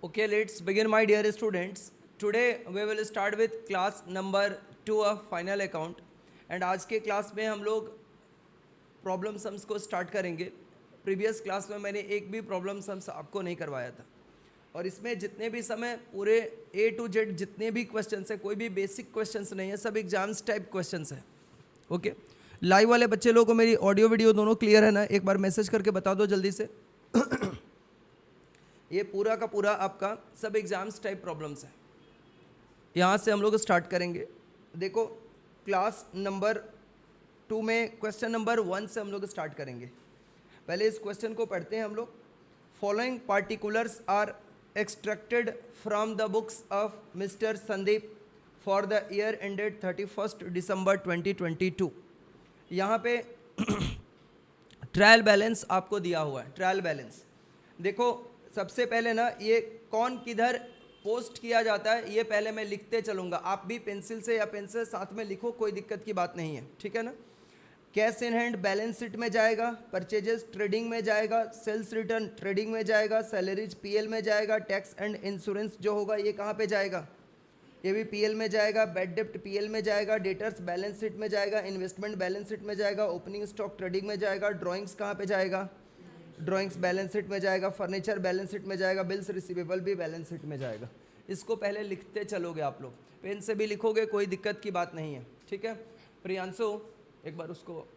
Okay, let's begin, my dear students. Today we will start with class number 2 of final account. And आज के class में हम लोग problem sums को start करेंगे. प्रीवियस क्लास में मैंने एक भी प्रॉब्लम सम्स आपको नहीं करवाया था, और इसमें जितने भी समय पूरे ए टू जेड जितने भी क्वेश्चंस हैं, कोई भी बेसिक क्वेश्चंस नहीं है, सब एग्जाम्स टाइप क्वेश्चंस हैं. ओके, लाइव वाले बच्चे लोगों को मेरी ऑडियो वीडियो दोनों क्लियर है ना? एक बार मैसेज करके बता दो जल्दी से. ये पूरा का पूरा आपका सब एग्जाम्स टाइप प्रॉब्लम्स है. यहाँ से हम लोग स्टार्ट करेंगे. देखो, क्लास नंबर 2 में क्वेश्चन नंबर 1 से हम लोग स्टार्ट करेंगे. पहले इस क्वेश्चन को पढ़ते हैं हम लोग. Following particulars are extracted from the books of mister Sandeep for the year ended 31 December 2022. यहाँ पे ट्रायल बैलेंस आपको दिया हुआ है. ट्रायल बैलेंस देखो, सबसे पहले ना ये कौन किधर पोस्ट किया जाता है ये पहले मैं लिखते चलूँगा. आप भी पेंसिल से या पेन से साथ में लिखो, कोई दिक्कत की बात नहीं है, ठीक है ना. Cash in hand balance sheet में जाएगा, परचेजेस ट्रेडिंग में जाएगा, सेल्स रिटर्न ट्रेडिंग में जाएगा, सैलरीज पीएल में जाएगा, टैक्स एंड इंश्योरेंस जो होगा ये कहाँ पे जाएगा? ये भी पीएल में जाएगा. बैड डेप्ट पीएल में जाएगा, डेटर्स बैलेंस शीट में जाएगा, इन्वेस्टमेंट बैलेंस शीट में जाएगा, ओपनिंग स्टॉक ट्रेडिंग में जाएगा, ड्राइंग्स कहाँ पे जाएगा? ड्राइंग्स बैलेंस शीट में जाएगा, फर्नीचर बैलेंस शीट में जाएगा, बिल्स रिसीवेबल भी बैलेंस शीट में जाएगा. इसको पहले लिखते चलोगे आप लोग, पेन से भी लिखोगे, कोई दिक्कत की बात नहीं है, ठीक है. प्रियांशु एक बार उसको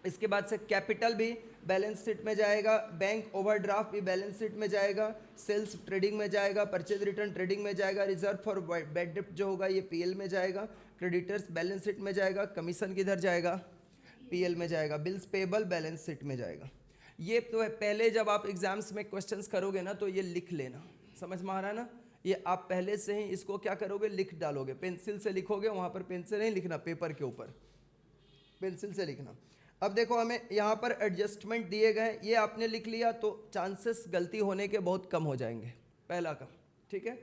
इसके बाद से कैपिटल भी बैलेंस शीट में जाएगा, बैंक ओवरड्राफ्ट भी बैलेंस शीट में जाएगा, सेल्स ट्रेडिंग में जाएगा, परचेज रिटर्न ट्रेडिंग में जाएगा, रिजर्व फॉर बैड डेप्ट जो होगा ये पीएल में जाएगा, क्रेडिटर्स बैलेंस शीट में जाएगा, कमीशन किधर जाएगा? पीएल में जाएगा, बिल्स पेबल बैलेंस शीट में जाएगा. ये तो है. पहले जब आप एग्जाम्स में क्वेश्चंस करोगे ना तो ये लिख लेना, समझ में आ रहा है ना? ये आप पहले से ही इसको क्या करोगे? लिख डालोगे. पेंसिल से लिखोगे, वहाँ पर पेन से नहीं लिखना, पेपर के ऊपर पेंसिल से लिखना. अब देखो, हमें यहाँ पर एडजस्टमेंट दिए गए, ये आपने लिख लिया तो चांसेस गलती होने के बहुत कम हो जाएंगे. पहला काम, ठीक है.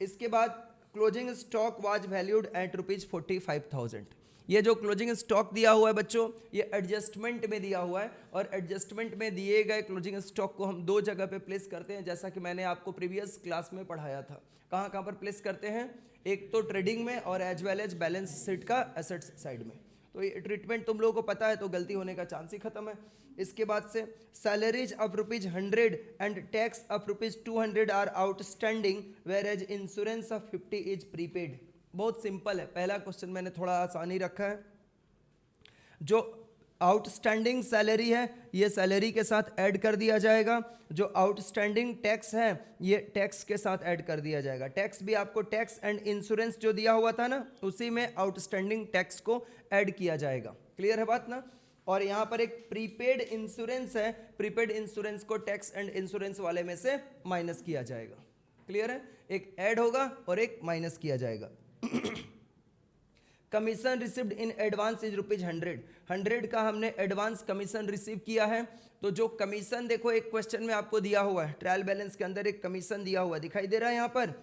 इसके बाद closing stock was valued at ₹45,000. ये जो क्लोजिंग स्टॉक दिया हुआ है बच्चों, ये एडजस्टमेंट में दिया हुआ है, और एडजस्टमेंट में दिए गए क्लोजिंग स्टॉक को हम दो जगह पे प्लेस करते हैं, जैसा कि मैंने आपको प्रीवियस क्लास में पढ़ाया था. कहाँ कहाँ पर प्लेस करते हैं? एक तो ट्रेडिंग में और as well as balance sheet का एसेट्स साइड में. तो ये ट्रीटमेंट तुम लोगों को पता है, तो गलती होने का चांस ही खत्म है. इसके बाद से salaries of ₹100 and tax of ₹200 are outstanding whereas insurance of 50 is prepaid. बहुत सिंपल है. पहला क्वेश्चन मैंने थोड़ा आसानी रखा है. जो आउटस्टैंडिंग सैलरी है ये सैलरी के साथ ऐड कर दिया जाएगा, जो आउटस्टैंडिंग टैक्स है ये टैक्स के साथ ऐड कर दिया जाएगा. टैक्स भी आपको टैक्स एंड इंश्योरेंस जो दिया हुआ था ना, उसी में आउटस्टैंडिंग टैक्स को ऐड किया जाएगा. क्लियर है बात ना? और यहाँ पर एक प्रीपेड इंश्योरेंस है, प्रीपेड इंश्योरेंस को टैक्स एंड इंश्योरेंस वाले में से माइनस किया जाएगा. क्लियर है? एक ऐड होगा और एक माइनस किया जाएगा. Commission received in advance is ₹100. 100 का हमने एडवांस कमीशन रिसीव किया है. तो जो कमीशन देखो, एक क्वेश्चन में आपको दिया हुआ है, ट्रायल बैलेंस के अंदर एक कमीशन दिया हुआ दिखाई दे रहा है यहाँ पर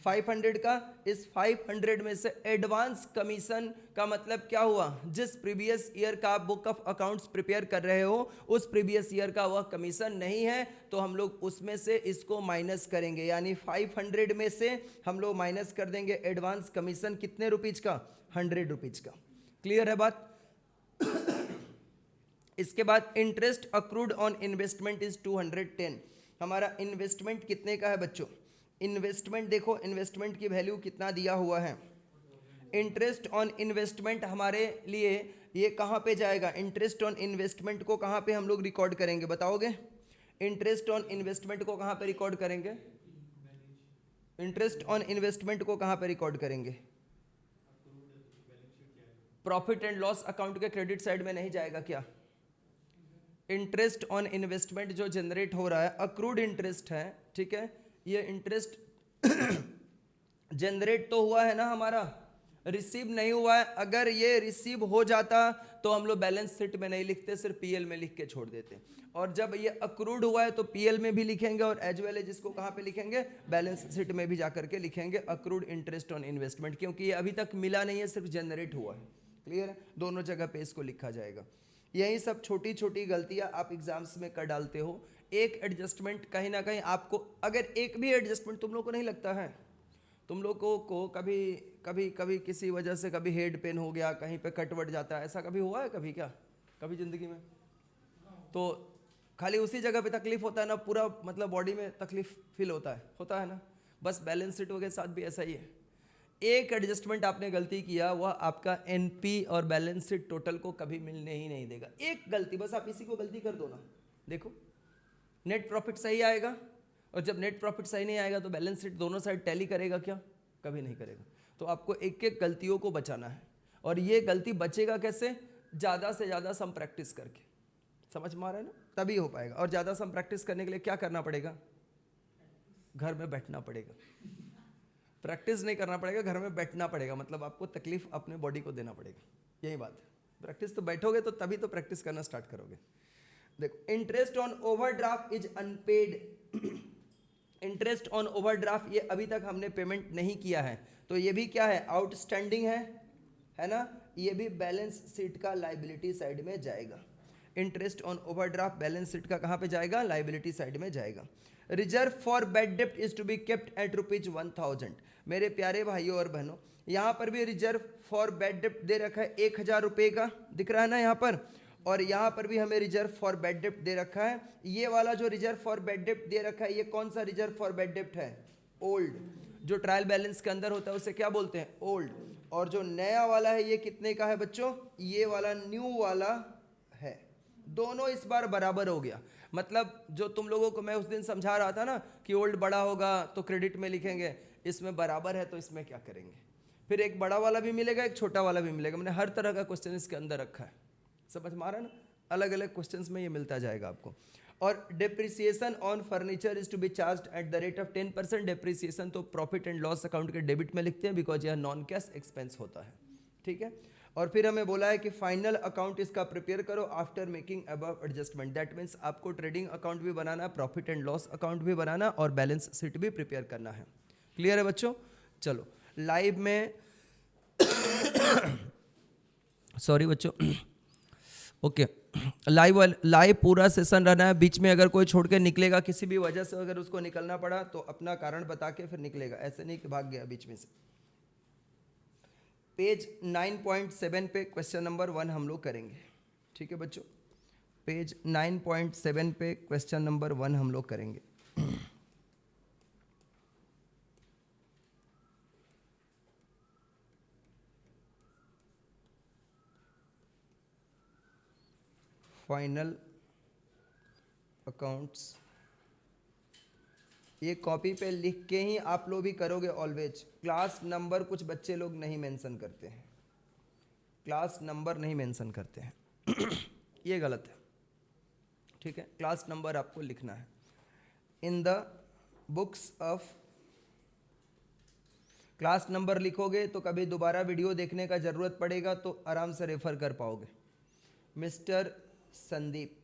500 का. इस 500 में से एडवांस कमीशन का मतलब क्या हुआ? जिस प्रीवियस ईयर का आप बुक ऑफ अकाउंट्स प्रिपेयर कर रहे हो उस प्रीवियस ईयर का वह कमीशन नहीं है, तो हम लोग उसमें से इसको माइनस करेंगे. यानी 500 में से हम लोग माइनस कर देंगे एडवांस कमीशन. कितने रुपीज का? ₹100 का. क्लियर है बात? इसके बाद interest accrued on investment is 210. हमारा इन्वेस्टमेंट कितने का है बच्चों? इन्वेस्टमेंट देखो, इन्वेस्टमेंट की वैल्यू कितना दिया हुआ है. इंटरेस्ट ऑन इन्वेस्टमेंट हमारे लिए ये कहाँ पे जाएगा? इंटरेस्ट ऑन इन्वेस्टमेंट को कहाँ पे हम लोग रिकॉर्ड करेंगे, बताओगे? इंटरेस्ट ऑन इन्वेस्टमेंट को कहाँ पे रिकॉर्ड करेंगे? इंटरेस्ट ऑन इन्वेस्टमेंट को कहाँ पे रिकॉर्ड करेंगे? प्रॉफिट एंड लॉस अकाउंट के क्रेडिट साइड में नहीं जाएगा क्या? इंटरेस्ट ऑन इन्वेस्टमेंट जो जनरेट हो रहा है अक्रूड इंटरेस्ट है, ठीक है. ये इंटरेस्ट जनरेट तो हुआ है ना हमारा, रिसीव नहीं हुआ है. अगर ये रिसीव हो जाता तो हम लोग बैलेंस शीट में नहीं लिखते, सिर्फ पीएल में लिख के छोड़ देते. और जब ये अक्रूड हुआ है तो पीएल में भी लिखेंगे, और एज वेल एज इसको कहाँ पे लिखेंगे? बैलेंस शीट में भी जाकर के लिखेंगे अक्रूड इंटरेस्ट ऑन इन्वेस्टमेंट, क्योंकि ये अभी तक मिला नहीं है, सिर्फ जनरेट हुआ है. क्लियर है? दोनों जगह पे इसको लिखा जाएगा. यही सब छोटी छोटी गलतियां आप एग्जाम्स में कर डालते हो। एक एडजस्टमेंट कहीं ना कहीं आपको, अगर एक भी एडजस्टमेंट तुम लोग को नहीं लगता है, तुम लोगों को कभी कभी कभी किसी वजह से कभी हेड पेन हो गया, कहीं पे कट वट जाता है, ऐसा कभी हुआ है कभी क्या, कभी ज़िंदगी में? तो खाली उसी जगह पे तकलीफ होता है ना, पूरा मतलब बॉडी में तकलीफ फील होता है ना। बस बैलेंस शीट के साथ भी ऐसा ही है। एक एडजस्टमेंट आपने गलती किया, वह आपका एनपी और बैलेंस शीट टोटल को कभी मिलने ही नहीं देगा। एक गलती बस, आप इसी को गलती कर दो ना, देखो नेट प्रॉफिट सही आएगा, और जब नेट प्रॉफिट सही नहीं आएगा तो बैलेंस शीट दोनों साइड टैली करेगा क्या? कभी नहीं करेगा। तो आपको एक एक गलतियों को बचाना है, और ये गलती बचेगा कैसे? ज़्यादा से ज़्यादा सम प्रैक्टिस करके। समझ में आ रहा है ना? तभी हो पाएगा। और ज़्यादा सम प्रैक्टिस करने के लिए क्या करना पड़ेगा? घर में बैठना पड़ेगा। प्रैक्टिस नहीं करना पड़ेगा, घर में बैठना पड़ेगा, मतलब आपको तकलीफ अपने बॉडी को देना पड़ेगा, यही बात है। प्रैक्टिस तो बैठोगे तो तभी तो प्रैक्टिस करना स्टार्ट करोगे। देखो, interest on overdraft is unpaid. Interest on overdraft, ये अभी तक हमने पेमेंट नहीं किया है, तो ये भी क्या है? आउटस्टैंडिंग है ना? ये भी बैलेंस शीट का लाइबिलिटी साइड में जाएगा। Interest on overdraft balance sheet का कहाँ पे जाएगा? लाइबिलिटी साइड में जाएगा। रिजर्व फॉर बैड डेप्ट is to be kept at ₹1000। मेरे प्यारे भाइयों और बहनों, यहाँ पर भी रिजर्व फॉर बैड डेप्ट दे रखा है 1000 रुपये का, दिख रहा है ना यहाँ पर। और यहाँ पर भी हमें रिजर्व फॉर बैड डेप्ट दे रखा है। ये वाला जो रिजर्व फॉर बैड डेप्ट दे रखा है, ये कौन सा रिजर्व फॉर बैड डेप्ट है? ओल्ड। जो ट्रायल बैलेंस के अंदर होता है उसे क्या बोलते हैं? ओल्ड। और जो नया वाला है ये कितने का है बच्चों? ये वाला न्यू वाला है। दोनों इस बार बराबर हो गया। मतलब जो तुम लोगों को मैं उस दिन समझा रहा था ना कि ओल्ड बड़ा होगा तो क्रेडिट में लिखेंगे, इसमें बराबर है तो इसमें क्या करेंगे? फिर एक बड़ा वाला भी मिलेगा, एक छोटा वाला भी मिलेगा। मैंने हर तरह का क्वेश्चन इसके अंदर रखा है। समझ में आ रहा है ना? अलग अलग क्वेश्चंस में ये मिलता जाएगा आपको। और depreciation on furniture is to be charge at the rate of 10%। Depreciation तो प्रॉफिट एंड लॉस अकाउंट के डेबिट में लिखते हैं, बिकॉज यह नॉन कैश एक्सपेंस होता है। ठीक है। और फिर हमें बोला है कि फाइनल अकाउंट इसका प्रिपेयर करो after making above adjustment. That means आपको ट्रेडिंग अकाउंट भी बनाना, प्रॉफिट एंड लॉस अकाउंट भी बनाना, और बैलेंस शीट भी प्रिपेयर करना है। क्लियर है बच्चों? चलो लाइव में सॉरी बच्चों, ओके, लाइव पूरा सेशन रहना है। बीच में अगर कोई छोड़ के निकलेगा किसी भी वजह से, अगर उसको निकलना पड़ा तो अपना कारण बता के फिर निकलेगा, ऐसे नहीं कि भाग गया बीच में से। पेज 9.7 पे क्वेश्चन नंबर 1 हम लोग करेंगे। ठीक है बच्चों, पेज 9.7 पे क्वेश्चन नंबर 1 हम लोग करेंगे। फाइनल अकाउंट्स, ये कॉपी पे लिख के ही आप लोग भी करोगे ऑलवेज। क्लास नंबर कुछ बच्चे लोग नहीं मेंशन करते हैं, क्लास नंबर नहीं मेंशन करते हैं ये गलत है। ठीक है, क्लास नंबर आपको लिखना है in the books of. Class number लिखोगे तो कभी दोबारा वीडियो देखने का ज़रूरत पड़ेगा तो आराम से रेफर कर पाओगे। Mister Sandeep,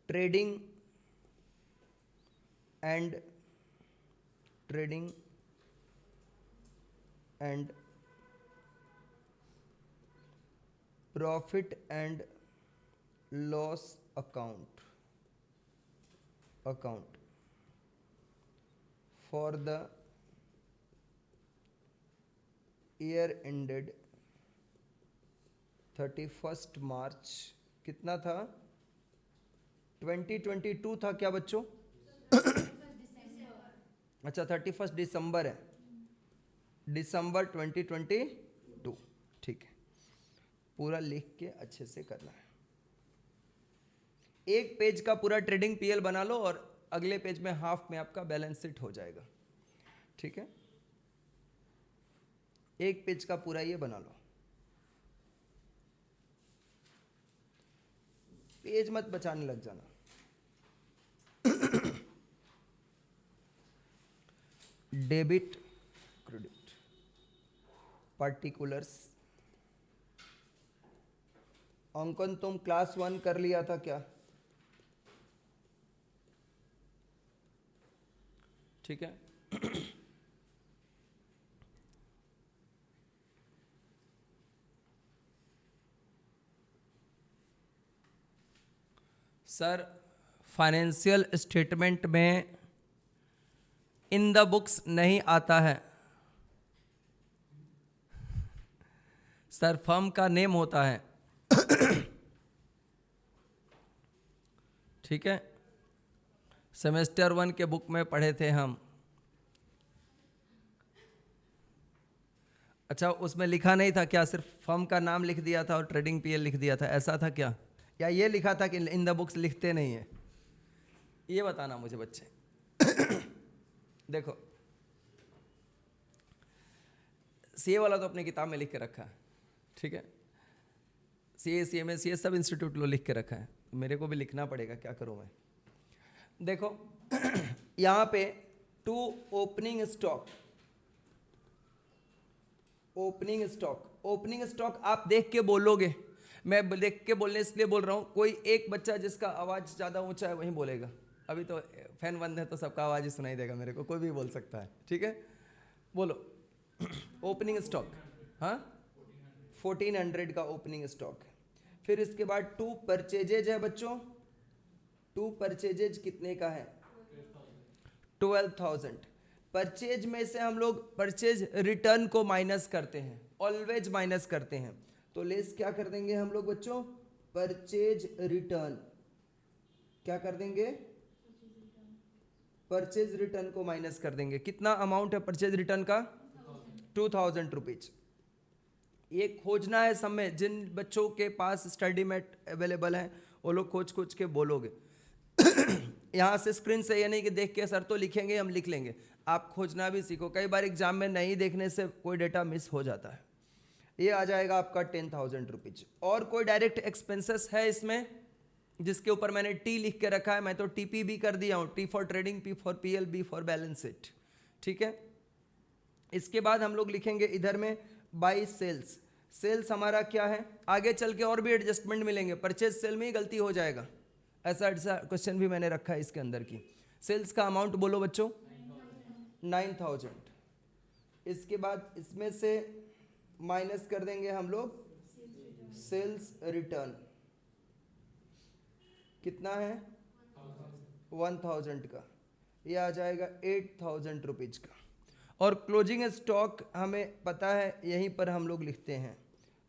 trading and profit and loss account for the year ended 31 मार्च, कितना था? 2022 था क्या बच्चों? अच्छा 31 दिसंबर है, दिसंबर 2022। ठीक है, पूरा लिख के अच्छे से करना है। एक पेज का पूरा ट्रेडिंग पीएल बना लो और अगले पेज में हाफ में आपका बैलेंस शीट हो जाएगा। ठीक है, एक पेज का पूरा ये बना लो, पेज मत बचाने लग जाना। Debit credit particulars. अंकन तुम क्लास 1 कर लिया था क्या? ठीक है सर फाइनेंशियल स्टेटमेंट में इन द बुक्स नहीं आता है सर, फर्म का नेम होता है। ठीक है, सेमेस्टर 1 के बुक में पढ़े थे हम। अच्छा, उसमें लिखा नहीं था क्या, सिर्फ फर्म का नाम लिख दिया था और ट्रेडिंग पीएल लिख दिया था, ऐसा था क्या? या ये लिखा था कि इन द बुक्स लिखते नहीं है? ये बताना मुझे बच्चे। देखो, सीए वाला तो अपनी किताब में लिख के रखा है, ठीक है, सीए सीएमए सीए सब इंस्टीट्यूट लो लिख के रखा है, मेरे को भी लिखना पड़ेगा, क्या करूं मैं। देखो यहाँ पे to opening stock, opening stock आप देख के बोलोगे, मैं देख के बोलने इसलिए बोल रहा हूँ, कोई एक बच्चा जिसका आवाज़ ज़्यादा ऊंचा है वही बोलेगा। अभी तो फैन बंद है तो सबका आवाज़ ही सुनाई देगा मेरे को, कोई भी बोल सकता है, ठीक है, बोलो। ओपनिंग स्टॉक, हाँ 1400 का ओपनिंग स्टॉक है। फिर इसके बाद टू परचेजेज है बच्चों, टू परचेजेज कितने का है? 12,000। परचेज में से हम लोग परचेज रिटर्न को माइनस करते हैं, ऑलवेज माइनस करते हैं, तो लेस क्या कर देंगे हम लोग बच्चों? Purchase return. क्या कर देंगे? परचेज रिटर्न को माइनस कर देंगे। कितना अमाउंट है परचेज रिटर्न का? 2000 रुपीज। ये खोजना है सब में, जिन बच्चों के पास स्टडी मेट अवेलेबल है वो लोग खोज के बोलोगे। यहाँ से स्क्रीन से ये नहीं कि देख के सर तो लिखेंगे हम लिख लेंगे, आप खोजना भी सीखो। कई बार एग्जाम में नहीं देखने से कोई डेटा मिस हो जाता है। ये आ जाएगा आपका 10,000 रुपीज। और कोई डायरेक्ट एक्सपेंसेस है इसमें जिसके ऊपर मैंने टी लिख के रखा है? मैं तो टीपी भी कर दिया हूँ, T for trading, P for PL, B for balance sheet, ठीक है। इसके बाद हम लोग लिखेंगे इधर में बाई सेल्स। सेल्स हमारा क्या है? आगे चल के और भी एडजस्टमेंट मिलेंगे, परचेज सेल में ही गलती हो जाएगा, ऐसा क्वेश्चन भी मैंने रखा है इसके अंदर की। सेल्स का अमाउंट बोलो बच्चों, 9,000। इसके बाद इसमें से माइनस कर देंगे हम लोग सेल्स रिटर्न, कितना है? 1000 का, ये आ जाएगा 8,000 रुपीज का। और क्लोजिंग स्टॉक हमें पता है यहीं पर हम लोग लिखते हैं,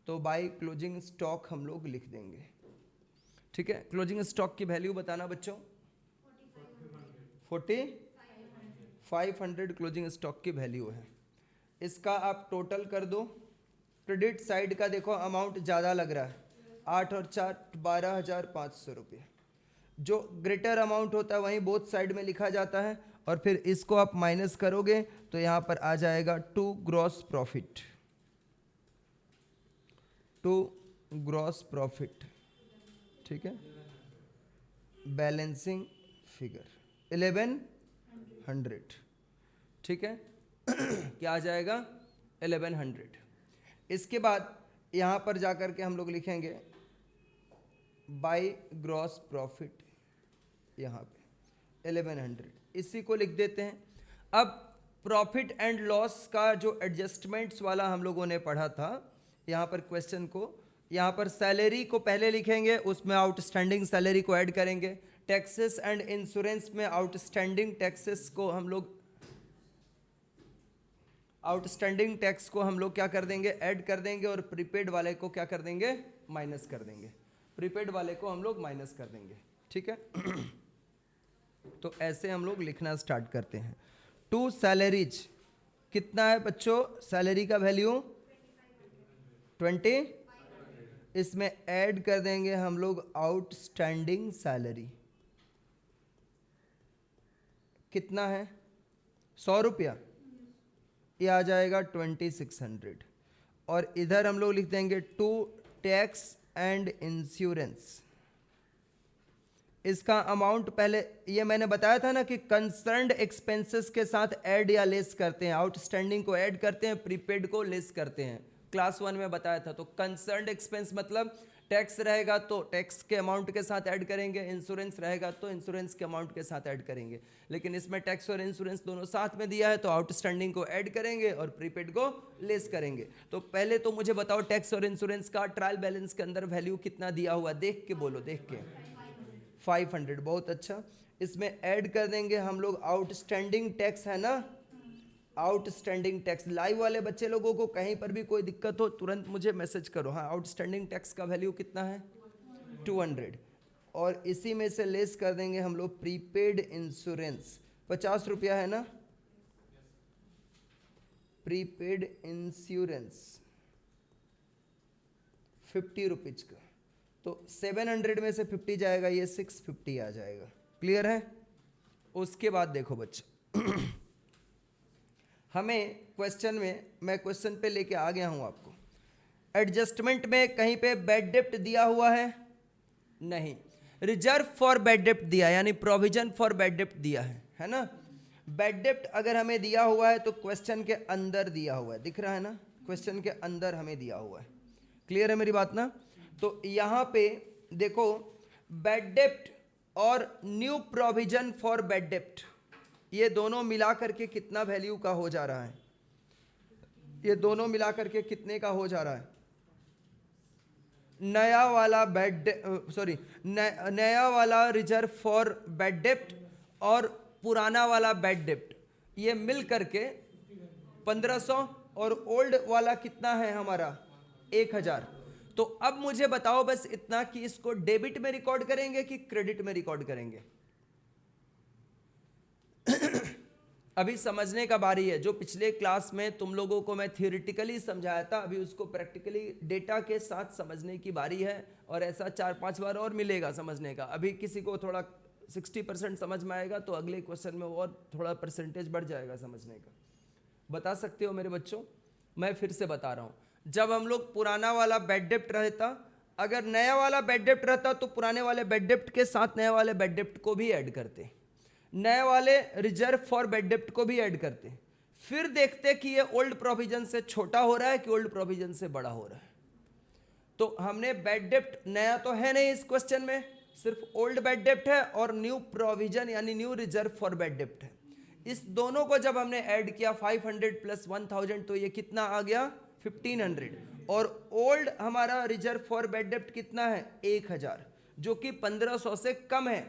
तो बाय क्लोजिंग स्टॉक हम लोग लिख देंगे, ठीक है। क्लोजिंग स्टॉक की वैल्यू बताना बच्चों, 4500 क्लोजिंग स्टॉक की वैल्यू है। इसका आप टोटल कर दो। क्रेडिट साइड का देखो अमाउंट ज़्यादा लग रहा है, 8 और 4 12,500 रुपये। जो ग्रेटर अमाउंट होता है वहीं बोथ साइड में लिखा जाता है, और फिर इसको आप माइनस करोगे तो यहाँ पर आ जाएगा to gross profit, to gross profit, ठीक है। बैलेंसिंग फिगर 1100, ठीक है। क्या आ जाएगा? 1100। इसके बाद यहाँ पर जाकर के हम लोग लिखेंगे बाय ग्रॉस प्रॉफिट, यहाँ पे 1100, इसी को लिख देते हैं। अब प्रॉफिट एंड लॉस का जो एडजस्टमेंट्स वाला हम लोगों ने पढ़ा था, यहाँ पर क्वेश्चन को, यहाँ पर सैलरी को पहले लिखेंगे, उसमें आउटस्टैंडिंग सैलरी को ऐड करेंगे। टैक्सेस एंड इंश्योरेंस में आउटस्टैंडिंग टैक्सेस को हम लोग, आउटस्टैंडिंग टैक्स को हम लोग क्या कर देंगे? ऐड कर देंगे। और प्रीपेड वाले को क्या कर देंगे? माइनस कर देंगे। प्रीपेड वाले को हम लोग माइनस कर देंगे, ठीक है। तो ऐसे हम लोग लिखना स्टार्ट करते हैं। टू सैलरीज कितना है बच्चों? सैलरी का वैल्यू 20, इसमें ऐड कर देंगे हम लोग आउटस्टैंडिंग सैलरी, कितना है? 100 रुपया, ये आ जाएगा 2600। और इधर हम लोग लिख देंगे टू टैक्स एंड इंश्योरेंस। इसका अमाउंट पहले ये मैंने बताया था ना कि कंसर्न्ड एक्सपेंसेस के साथ ऐड या लेस करते हैं, आउटस्टैंडिंग को ऐड करते हैं, प्रीपेड को लेस करते हैं, क्लास 1 में बताया था। तो कंसर्न्ड एक्सपेंस मतलब टैक्स रहेगा तो टैक्स के अमाउंट के साथ ऐड करेंगे, इंश्योरेंस रहेगा तो इंश्योरेंस के अमाउंट के साथ ऐड करेंगे। लेकिन इसमें टैक्स और इंश्योरेंस दोनों साथ में दिया है, तो आउटस्टैंडिंग को ऐड करेंगे और प्रीपेड को लेस करेंगे। तो पहले तो मुझे बताओ टैक्स और इंश्योरेंस का ट्रायल बैलेंस के अंदर वैल्यू कितना दिया हुआ, देख के बोलो, देख के। 500, बहुत अच्छा। इसमें ऐड कर देंगे हम लोग आउटस्टैंडिंग टैक्स, है ना, आउटस्टैंडिंग टैक्स। लाइव वाले बच्चे लोगों को कहीं पर भी कोई दिक्कत हो तुरंत मुझे मैसेज करो। हाँ, आउटस्टैंडिंग टैक्स का वैल्यू कितना है? 200। और इसी में से लेस कर देंगे हम लोग प्रीपेड इंश्योरेंस, 50 रुपया है ना, प्रीपेड इंश्योरेंस 50 रुपीज का। तो 700 में से 50 जाएगा, ये 650 आ जाएगा। क्लियर है? उसके बाद देखो बच्चों हमें क्वेश्चन में, मैं क्वेश्चन पे लेके आ गया हूं आपको। एडजस्टमेंट में कहीं पे बैड डेप्ट दिया हुआ है? नहीं। रिजर्व फॉर बैड डेप्ट दिया, यानी प्रोविजन फॉर बैड डेप्ट दिया है ना। बैड डेप्ट अगर हमें दिया हुआ है तो क्वेश्चन के अंदर दिया हुआ है, दिख रहा है ना, क्वेश्चन के अंदर हमें दिया हुआ है। क्लियर है मेरी बात ना? तो यहां पे देखो, बैड डेप्ट और न्यू प्रोविजन फॉर बैड डेप्ट, ये दोनों मिला करके कितना वैल्यू का हो जा रहा है? ये दोनों मिला करके कितने का हो जा रहा है? नया वाला नया वाला रिजर्व फॉर बैड डेप्ट और पुराना वाला बैड डेप्ट, ये मिल करके 1500, और ओल्ड वाला कितना है हमारा? 1000। तो अब मुझे बताओ बस इतना कि इसको डेबिट में रिकॉर्ड करेंगे कि क्रेडिट में रिकॉर्ड करेंगे? अभी समझने का बारी है। जो पिछले क्लास में तुम लोगों को मैं थियोरिटिकली समझाया था, अभी उसको प्रैक्टिकली डेटा के साथ समझने की बारी है। और ऐसा 4-5 बार और मिलेगा समझने का। अभी किसी को थोड़ा 60% समझ में आएगा तो अगले क्वेश्चन में और थोड़ा परसेंटेज बढ़ जाएगा समझने का। बता सकते हो मेरे बच्चों? मैं फिर से बता रहा हूँ। जब हम लोग पुराना वाला बैड डेप्ट रहता, अगर नया वाला बैड डेप्ट रहता तो पुराने वाले बैड डेप्ट के साथ नए वाले बैड डेप्ट को भी ऐड करते, नए वाले रिजर्व फॉर बैड डेप्ट को भी ऐड करते, फिर देखते कि ये ओल्ड प्रोविजन से छोटा हो रहा है कि ओल्ड प्रोविजन से बड़ा हो रहा है। तो हमने बैड डेप्ट नया तो है नहीं इस क्वेश्चन में, सिर्फ ओल्ड बैड डेप्ट है और न्यू प्रोविजन यानी न्यू रिजर्व फॉर बैड डेप्ट है। इस दोनों को जब हमने ऐड किया 500 प्लस 1000 तो ये कितना आ गया? 1500। और ओल्ड हमारा रिजर्व फॉर बैड डेप्ट कितना है? 1000, जो कि 1500 से कम है।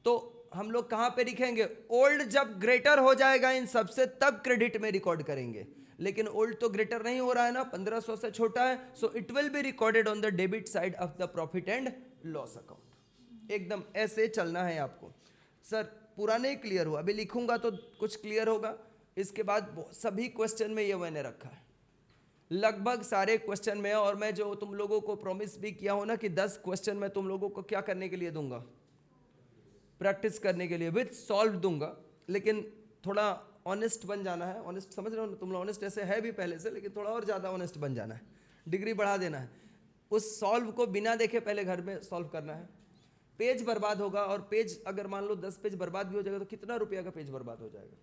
तो हम लोग कहां पे लिखेंगे? ओल्ड जब ग्रेटर हो जाएगा इन सबसे तब क्रेडिट में रिकॉर्ड करेंगे। लेकिन ओल्ड तो ग्रेटर नहीं हो रहा है ना, 1500 से छोटा है, so it will be recorded on the debit side of the profit and loss account. एकदम ऐसे चलना है आपको। सर पूरा नहीं क्लियर हुआ? अभी लिखूंगा तो कुछ क्लियर होगा। इसके बाद सभी क्वेश्चन में ये मैंने रखा है, लगभग सारे क्वेश्चन में। और मैं जो तुम लोगों को प्रॉमिस भी किया हो ना कि 10 क्वेश्चन मैं तुम लोगों को क्या करने के लिए दूंगा? प्रैक्टिस करने के लिए, विद सॉल्व दूंगा। लेकिन थोड़ा ऑनेस्ट बन जाना है। ऑनेस्ट समझ रहे हो ना? तुम लोग ऑनेस्ट ऐसे है भी पहले से, लेकिन थोड़ा और ज़्यादा ऑनेस्ट बन जाना है, डिग्री बढ़ा देना है। उस सॉल्व को बिना देखे पहले घर में सॉल्व करना है। पेज बर्बाद होगा, और पेज अगर मान लो 10 पेज बर्बाद भी हो जाएगा तो कितना रुपया का पेज बर्बाद हो जाएगा?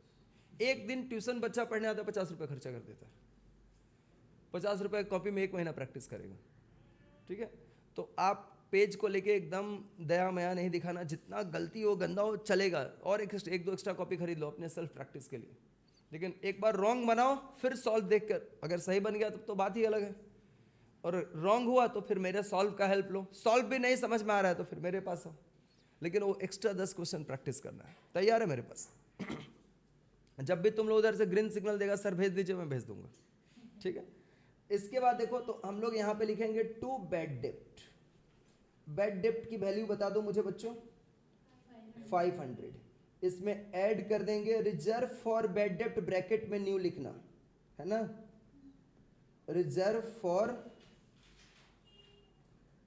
एक दिन ट्यूशन बच्चा पढ़ने आता है 50 रुपये खर्चा कर देता है। 50 रुपये कॉपी में 1 महीना प्रैक्टिस करेगा। ठीक है? तो आप पेज को लेके एकदम दया मया नहीं दिखाना, जितना गलती हो गंदा हो चलेगा, और एक दो एक्स्ट्रा कॉपी खरीद लो अपने सेल्फ प्रैक्टिस के लिए। लेकिन एक बार रॉन्ग बनाओ, फिर सॉल्व देखकर अगर सही बन गया तो बात ही अलग है, और रॉन्ग हुआ तो फिर मेरे सॉल्व का हेल्प लो। सॉल्व भी नहीं समझ में आ रहा है तो फिर मेरे पास आओ, लेकिन वो एक्स्ट्रा 10 क्वेश्चन प्रैक्टिस करना है। तैयार है मेरे पास? जब भी तुम लोग उधर से ग्रीन सिग्नल देगा, सर भेज दीजिए, मैं भेज दूंगा। ठीक है? इसके बाद देखो, तो हम लोग यहां पे लिखेंगे टू बैड डेप्ट। बैड डेप्ट की वैल्यू बता दो मुझे बच्चों। 500। इसमें ऐड कर देंगे रिजर्व फॉर बैड डेप्ट, ब्रैकेट में न्यू लिखना है ना, रिजर्व फॉर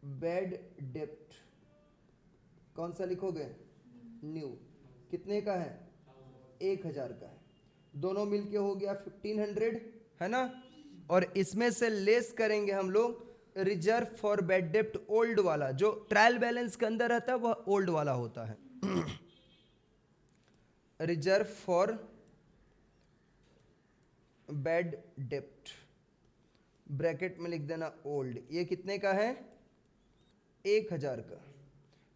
बैड डेप्ट कौन सा लिखोगे? न्यू। कितने का है? 1000 का है। दोनों मिलके हो गया 1500, है ना। और इसमें से लेस करेंगे हम लोग रिजर्व फॉर बैड डेप्ट ओल्ड वाला, जो ट्रायल बैलेंस के अंदर रहता है वह ओल्ड वाला होता है। रिजर्व फॉर बैड डेप्ट, ब्रैकेट में लिख देना ओल्ड। ये कितने का है? 1000 का।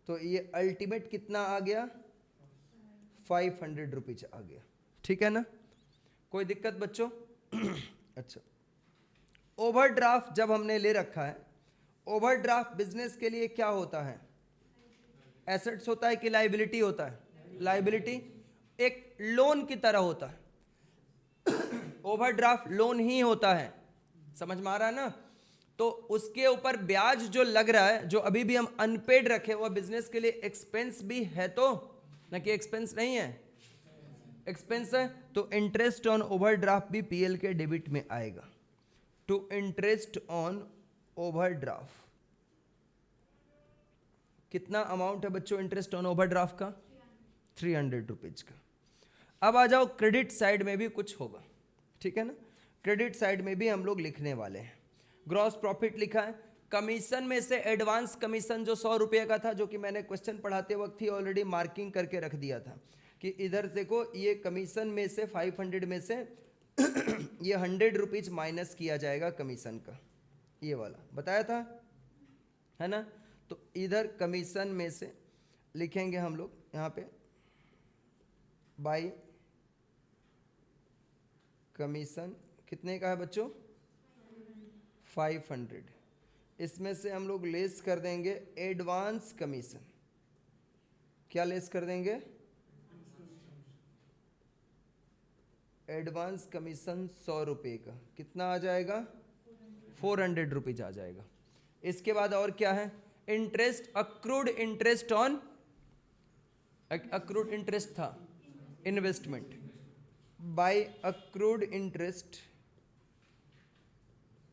तो ये अल्टीमेट कितना आ गया? 500 रुपीज आ गया। ठीक है ना? कोई दिक्कत बच्चों? अच्छा, ओवरड्राफ्ट जब हमने ले रखा है, ओवरड्राफ्ट बिजनेस के लिए क्या होता है? एसेट्स होता है कि लाइबिलिटी होता है? लाइबिलिटी। एक लोन की तरह होता है, ओवरड्राफ्ट लोन ही होता है, समझ में आ रहा है ना? तो उसके ऊपर ब्याज जो लग रहा है, जो अभी भी हम अनपेड रखे, वो बिजनेस के लिए एक्सपेंस भी है, तो ना कि एक्सपेंस नहीं है, एक्सपेंस है। तो इंटरेस्ट ऑन ओवरड्राफ्ट भी पीएल के डेबिट में आएगा। टू इंटरेस्ट ऑन ओवरड्राफ्ट कितना अमाउंट है बच्चों इंटरेस्ट ऑन ओवरड्राफ्ट का? 300 रुपीज का। अब आ जाओ क्रेडिट साइड में भी कुछ होगा, ठीक है ना? क्रेडिट साइड में भी हम लोग लिखने वाले हैं। ग्रॉस प्रॉफिट लिखा है। कमीशन में से एडवांस कमीशन जो 100 रुपये का था, जो कि मैंने क्वेश्चन पढ़ाते वक्त ही ऑलरेडी मार्किंग करके रख दिया था कि इधर देखो ये कमीशन में से 500 में से ये 100 रुपीज माइनस किया जाएगा कमीशन का, ये वाला बताया था, है ना? तो इधर कमीशन में से लिखेंगे हम लोग यहाँ पे बाई कमीशन कितने का है बच्चों? 500। इसमें से हम लोग लेस कर देंगे एडवांस कमीशन। क्या लेस कर देंगे? एडवांस कमीशन 100 रुपये का कितना आ जाएगा? 400 रुपीज आ जाएगा। इसके बाद और क्या है? Interest, accrued interest on, accrued interest था investment, by accrued interest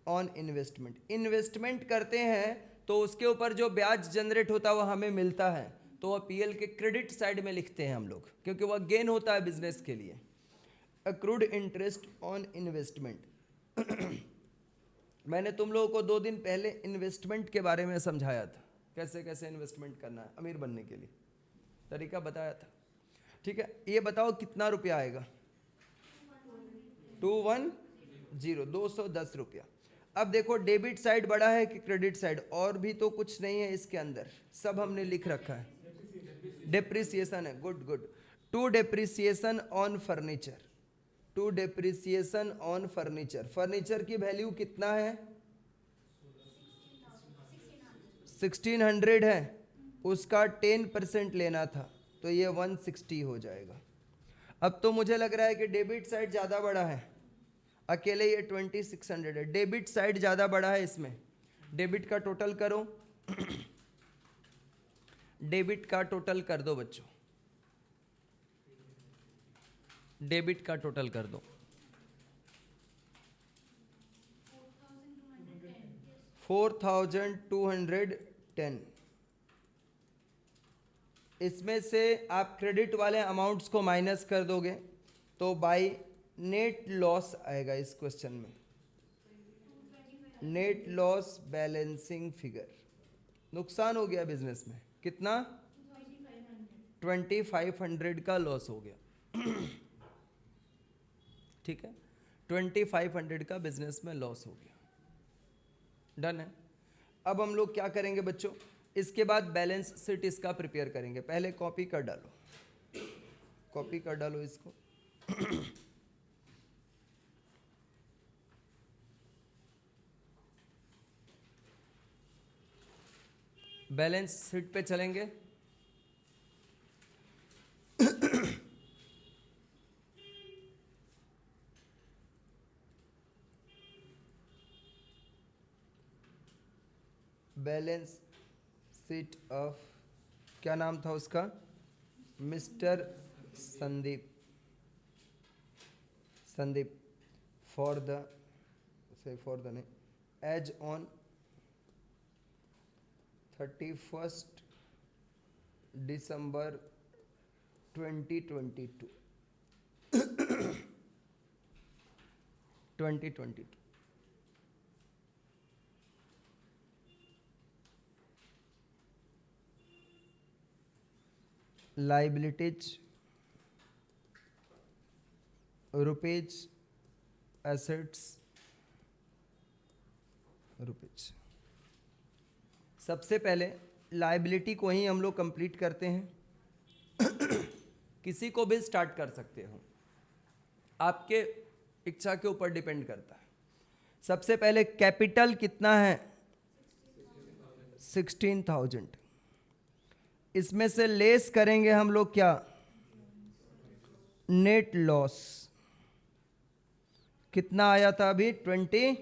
on investment. Investment करते हैं तो उसके ऊपर जो ब्याज जनरेट होता है वह हमें मिलता है, तो वह पीएल के क्रेडिट साइड में लिखते हैं हम लोग, क्योंकि वह गेन होता है बिजनेस के लिए। अक्रूड इंटरेस्ट ऑन इन्वेस्टमेंट मैंने तुम लोगों को 2 दिन पहले इन्वेस्टमेंट के बारे में समझाया था, कैसे कैसे इन्वेस्टमेंट करना है अमीर बनने के लिए, तरीका बताया था, ठीक है? ये बताओ कितना रुपया आएगा? 210, 210 रुपया। अब देखो डेबिट साइड बड़ा है कि क्रेडिट साइड? और भी तो कुछ नहीं है इसके अंदर, सब हमने लिख रखा है। डेप्रिसिएशन है, good good. To depreciation on furniture, to depreciation on furniture. Furniture की वैल्यू कितना है? 1600 है, उसका 10% लेना था, तो ये 160 हो जाएगा। अब तो मुझे लग रहा है कि डेबिट साइड ज़्यादा बड़ा है, अकेले ये 2600 है, डेबिट साइड ज़्यादा बड़ा है इसमें। डेबिट का टोटल करो डेबिट का टोटल कर दो बच्चों, डेबिट का टोटल कर दो। 4210। इसमें से आप क्रेडिट वाले अमाउंट्स को माइनस कर दोगे तो बाय नेट लॉस आएगा इस क्वेश्चन में। नेट लॉस बैलेंसिंग फिगर, नुकसान हो गया बिजनेस में, कितना? 2500 का लॉस हो गया ठीक है, 2500 का बिजनेस में लॉस हो गया। डन है। अब हम लोग क्या करेंगे बच्चों? इसके बाद बैलेंस शीट इसका प्रिपेयर करेंगे। पहले कॉपी कर डालो, कॉपी कर डालो इसको बैलेंस शीट पे चलेंगे। बैलेंस शीट ऑफ, क्या नाम था उसका? Mister Sandeep, Sandeep for the, से फॉर द नहीं, as on 31 December 2022 2022। Liabilities rupees, assets rupees. सबसे पहले लाइबिलिटी को ही हम लोग कंप्लीट करते हैं किसी को भी स्टार्ट कर सकते हो, आपके इच्छा के ऊपर डिपेंड करता है। सबसे पहले कैपिटल कितना है? 16,000। इसमें से लेस करेंगे हम लोग क्या, नेट लॉस। कितना आया था अभी, 20।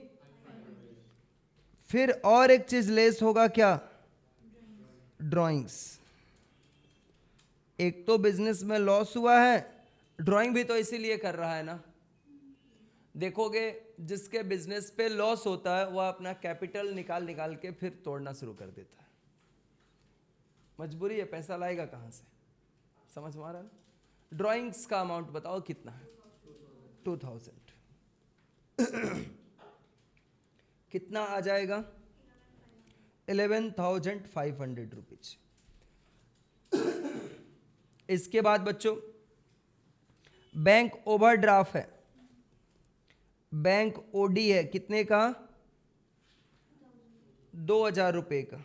फिर और एक चीज लेस होगा क्या, ड्राइंग्स। एक तो बिजनेस में लॉस हुआ है, ड्राइंग भी तो इसीलिए कर रहा है ना। देखोगे जिसके बिजनेस पे लॉस होता है वह अपना कैपिटल निकाल निकाल के फिर तोड़ना शुरू कर देता है। मजबूरी है, पैसा लाएगा कहां से, समझ में आ रहा है ना। ड्राइंग्स का अमाउंट बताओ कितना है, 2000। कितना आ जाएगा, 11,500 रुपीज। इसके बाद बच्चों बैंक ओवरड्राफ्ट है, बैंक ओडी है, कितने का, 2,000 रुपए का।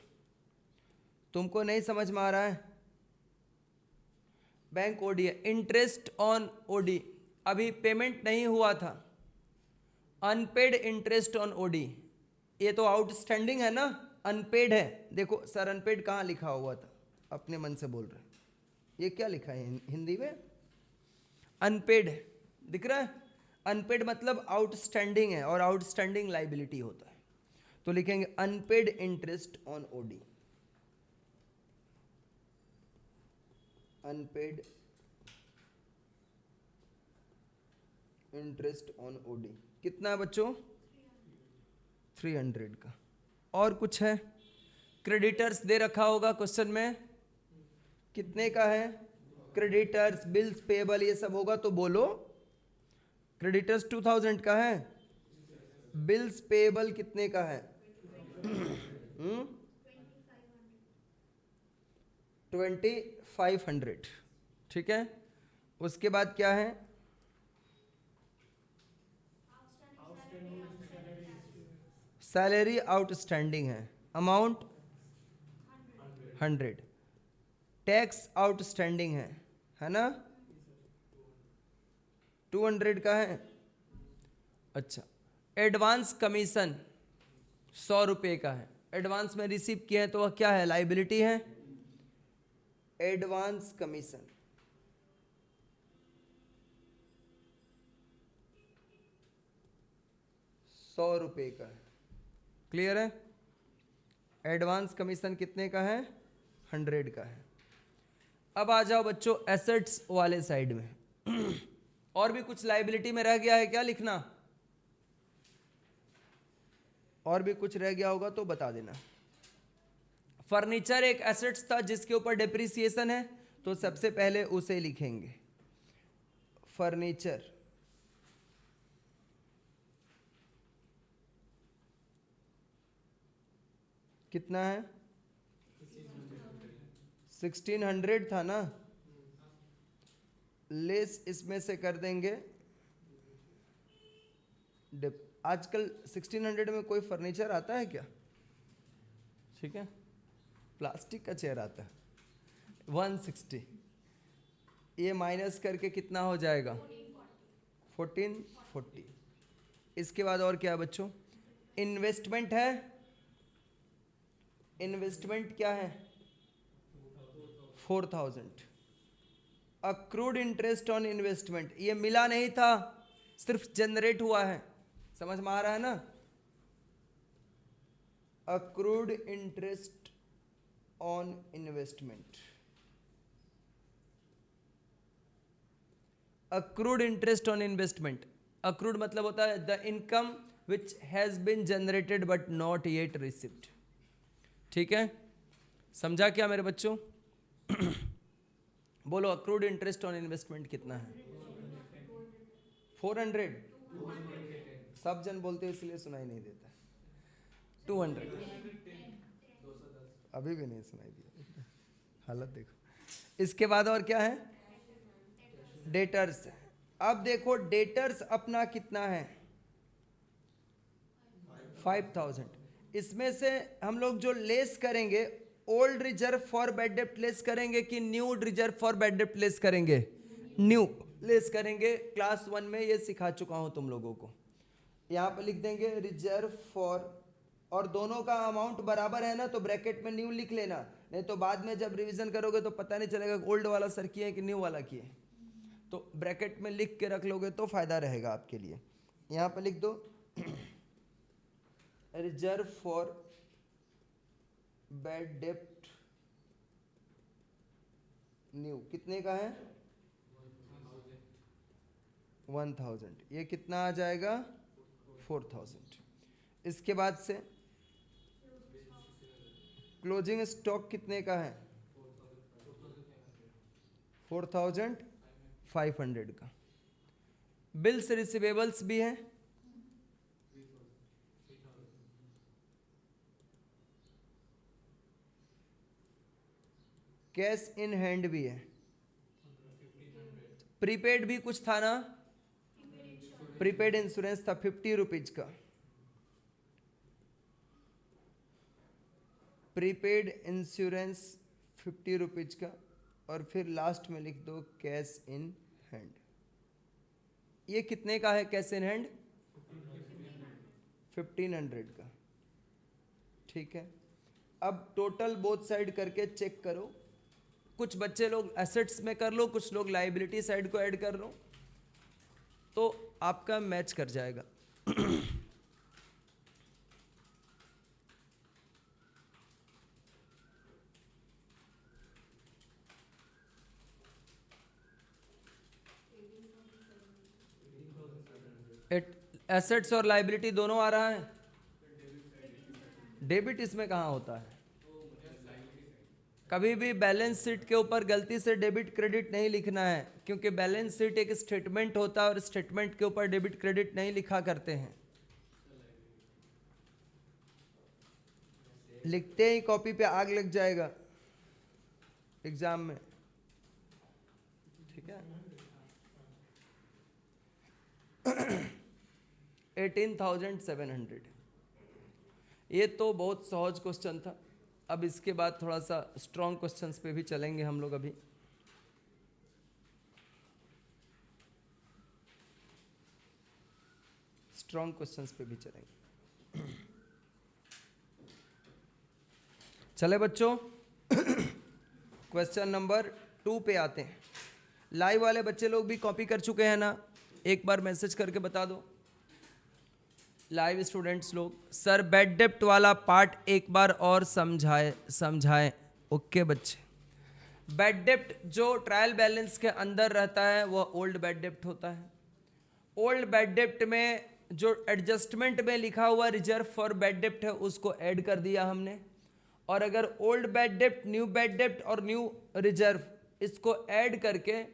तुमको नहीं समझ में आ रहा है, बैंक ओडी है, इंटरेस्ट ऑन ओडी, अभी पेमेंट नहीं हुआ था, अनपेड इंटरेस्ट ऑन ओडी। ये तो आउटस्टैंडिंग है ना, अनपेड है। देखो सर अनपेड कहाँ लिखा हुआ था, अपने मन से बोल रहे हैं, ये क्या लिखा है हिंदी में, अनपेड है, दिख रहा है। अनपेड मतलब आउटस्टैंडिंग है, और आउटस्टैंडिंग लाइबिलिटी होता है, तो लिखेंगे unpaid interest on OD, unpaid interest on OD. कितना है बच्चों, 300 का। और कुछ है, क्रेडिटर्स दे रखा होगा क्वेश्चन में, कितने का है, क्रेडिटर्स, बिल्स पेबल, ये सब होगा तो बोलो। क्रेडिटर्स 2000 का है, बिल्स पेबल कितने का है, 2500, ठीक है। उसके बाद क्या है, सैलरी आउटस्टैंडिंग है, अमाउंट 100। टैक्स आउटस्टैंडिंग है ना, 200 का है। अच्छा, एडवांस कमीशन 100 रुपये का है, एडवांस में रिसीव किया है तो वह क्या है, लाइबिलिटी है। एडवांस कमीशन 100 रुपये का है, क्लियर है। एडवांस कमीशन कितने का है, 100 का है। अब आ जाओ बच्चों एसेट्स वाले साइड में। और भी कुछ लाइबिलिटी में रह गया है क्या लिखना, और भी कुछ रह गया होगा तो बता देना। फर्नीचर एक एसेट्स था जिसके ऊपर डिप्रिसिएशन है, तो सबसे पहले उसे लिखेंगे, फर्नीचर। कितना है, 1600 था ना, लेस इसमें से कर देंगे। आजकल 1600 में कोई फर्नीचर आता है क्या, ठीक है, प्लास्टिक का चेयर आता है। 160, ये माइनस करके कितना हो जाएगा, 1440। इसके बाद और क्या है बच्चों, इन्वेस्टमेंट है, इन्वेस्टमेंट क्या है, 4000। अक्रूड इंटरेस्ट ऑन इन्वेस्टमेंट, ये मिला नहीं था, सिर्फ जनरेट हुआ है, समझ में आ रहा है ना। Accrued interest on investment, accrued interest on investment, accrued मतलब होता है the income which has been generated but not yet received, ठीक है। समझा क्या मेरे बच्चों। बोलो अक्रूड इंटरेस्ट ऑन इन्वेस्टमेंट कितना है, 400। सब जन बोलते हैं इसलिए सुनाई नहीं देता, 200। अभी भी नहीं सुनाई दिया, हालत देखो। इसके बाद और क्या है, डेटर्स। अब देखो डेटर्स अपना कितना है, 5000। इसमें से हम लोग जो लेस करेंगे, ओल्ड रिजर्व फॉर बैड डेप्ट लेस करेंगे कि न्यू रिजर्व फॉर बैड डेप्ट लेस करेंगे, न्यू लेस करेंगे। क्लास 1 में ये सिखा चुका हूं तुम लोगों को। यहाँ पर लिख देंगे रिजर्व फॉर, और दोनों का अमाउंट बराबर है ना, तो ब्रैकेट में न्यू लिख लेना। नहीं तो बाद में जब रिवीजन करोगे तो पता नहीं चलेगा ओल्ड वाला सर किए कि न्यू वाला किए। तो ब्रैकेट में लिख के रख लोगे तो फायदा रहेगा आपके लिए। यहाँ पर लिख दो रिजर्व फॉर बैड डेप्ट न्यू कितने का है 1000। ये कितना आ जाएगा 4000। इसके बाद से क्लोजिंग स्टॉक कितने का है 4500 का। बिल्स रिसीवेबल्स भी है कैश इन हैंड भी है। प्रीपेड भी कुछ था ना, प्रीपेड इंश्योरेंस था 50 रुपीज का। प्रीपेड इंश्योरेंस 50 रुपीज का। और फिर लास्ट में लिख दो कैश इन हैंड। ये कितने का है कैश इन हैंड 1500 का। ठीक है, अब टोटल बोथ साइड करके चेक करो। कुछ बच्चे लोग एसेट्स में कर लो, कुछ लोग लाइबिलिटी साइड को ऐड कर लो, तो आपका मैच कर जाएगा। एसेट्स और लाइबिलिटी दोनों आ रहा है। डेबिट इसमें कहाँ होता है? कभी भी बैलेंस शीट के ऊपर गलती से डेबिट क्रेडिट नहीं लिखना है, क्योंकि बैलेंस शीट एक स्टेटमेंट होता है और स्टेटमेंट के ऊपर डेबिट क्रेडिट नहीं लिखा करते हैं। लिखते ही कॉपी पे आग लग जाएगा एग्जाम में। ठीक है, 18,700। ये तो बहुत सहज क्वेश्चन था। अब इसके बाद थोड़ा सा स्ट्रॉन्ग क्वेश्चंस पे भी चलेंगे हम लोग। अभी स्ट्रॉन्ग क्वेश्चंस पे भी चलेंगे। चले बच्चों, क्वेश्चन नंबर 2 पे आते हैं। लाइव वाले बच्चे लोग भी कॉपी कर चुके हैं ना? एक बार मैसेज करके बता दो लाइव स्टूडेंट्स लोग। सर बैड डेप्ट वाला पार्ट एक बार और समझाएं। ओके बच्चे, बैड डेप्ट जो ट्रायल बैलेंस के अंदर रहता है वह ओल्ड बैड डेप्ट होता है। ओल्ड बैड डेप्ट में जो एडजस्टमेंट में लिखा हुआ रिजर्व फॉर बैड डेप्ट है उसको ऐड कर दिया हमने। और अगर ओल्ड बैड डेप्ट, न्यू बैड डेप्ट और न्यू रिजर्व इसको ऐड करके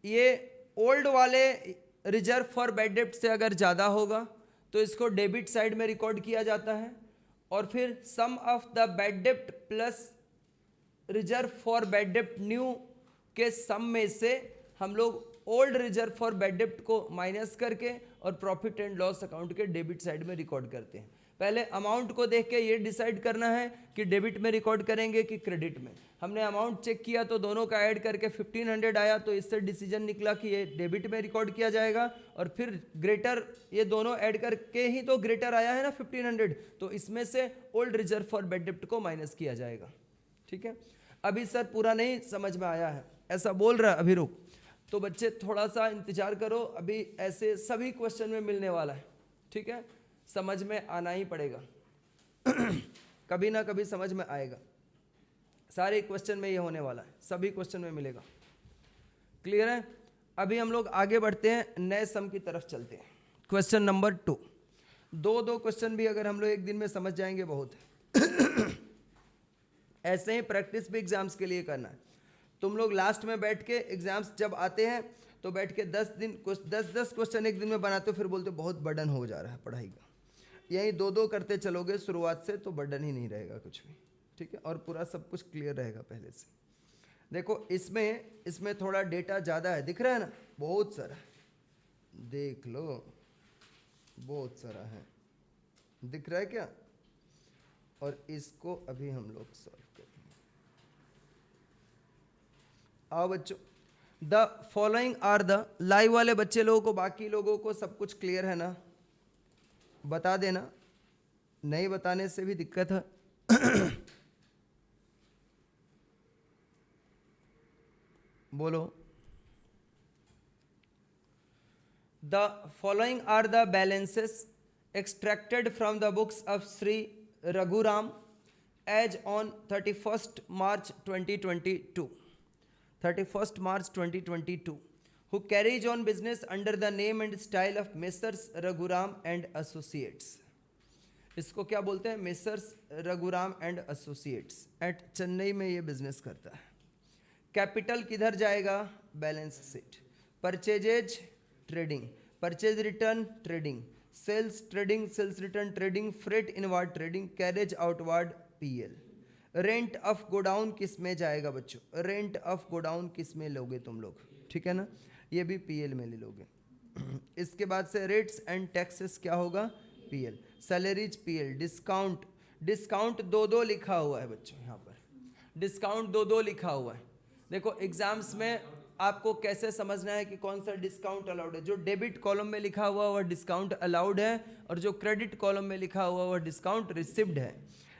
ये ओल्ड वाले रिजर्व फॉर बैड डेप्ट से अगर ज़्यादा होगा तो इसको डेबिट साइड में रिकॉर्ड किया जाता है। और फिर सम of the bad dept plus reserve for bad डेप्ट न्यू के सम में से हम लोग ओल्ड रिजर्व फॉर बैड डेप्ट को माइनस करके और प्रॉफिट एंड लॉस अकाउंट के डेबिट साइड में रिकॉर्ड करते हैं। पहले अमाउंट को देख के ये डिसाइड करना है कि डेबिट में रिकॉर्ड करेंगे कि क्रेडिट में। हमने अमाउंट चेक किया तो दोनों का ऐड करके 1500 आया, तो इससे डिसीजन निकला कि ये डेबिट में रिकॉर्ड किया जाएगा। और फिर ग्रेटर, ये दोनों ऐड करके ही तो ग्रेटर आया है ना 1500, तो इसमें से ओल्ड रिजर्व फॉर बैड डेप्ट को माइनस किया जाएगा। ठीक है, अभी सर पूरा नहीं समझ में आया है ऐसा बोल रहा है, अभी रुक। तो बच्चे थोड़ा सा इंतजार करो, अभी ऐसे सभी क्वेश्चन में मिलने वाला है। ठीक है, समझ में आना ही पड़ेगा। कभी ना कभी समझ में आएगा। सारे क्वेश्चन में ये होने वाला है, सभी क्वेश्चन में मिलेगा। क्लियर है? अभी हम लोग आगे बढ़ते हैं, नए सम की तरफ चलते हैं। Question number 2। दो क्वेश्चन भी अगर हम लोग एक दिन में समझ जाएंगे बहुत है। ऐसे ही प्रैक्टिस भी एग्जाम्स के लिए करना है। तुम लोग लास्ट में बैठ के एग्जाम्स जब आते हैं तो बैठ के 10 क्वेश्चन एक दिन में बनाते हो, फिर बोलते हो बहुत बर्डन हो जा रहा है पढ़ाई का। यही 2 करते चलोगे शुरुआत से तो बर्डन ही नहीं रहेगा कुछ भी। ठीक है, और पूरा सब कुछ क्लियर रहेगा पहले से। देखो इसमें थोड़ा डेटा ज़्यादा है, दिख रहा है ना? बहुत सारा, देख लो बहुत सारा है, दिख रहा है क्या? और इसको अभी हम लोग सॉल्व करेंगे। आओ बच्चों, the following are the, live वाले बच्चे लोगों को, बाकी लोगों को सब कुछ क्लियर है ना? बता देना, नहीं बताने से भी दिक्कत है। बोलो। The following are the balances extracted from the books of Sri Raghuram as on 31st March 2022. 31st March 2022, who carries on business under the name and style of Messrs Raghuram and Associates. इसको क्या बोलते हैं? Messrs Raghuram and associates at Chennai में ये business करता है। Capital किधर जाएगा? Balance sheet. Purchases trading, purchase return trading, sales trading, sales return trading, freight inward trading, carriage outward PL. Rent of godown किस में जाएगा बच्चों? रेंट ऑफ गोडाउन किस में लोगे तुम लोग? ठीक है ना, ये भी पीएल में ले लोगे। इसके बाद से रेट्स एंड टैक्सेस क्या होगा? PL. Salaries PL. Discount, discount 2-2 लिखा हुआ है बच्चों, यहाँ पर डिस्काउंट 2-2 लिखा हुआ है। देखो एग्जाम्स में आपको कैसे समझना है कि कौन सा डिस्काउंट अलाउड है। जो डेबिट कॉलम में लिखा हुआ वह डिस्काउंट अलाउड है, और जो क्रेडिट कॉलम में लिखा हुआ वह डिस्काउंट रिसिव्ड है।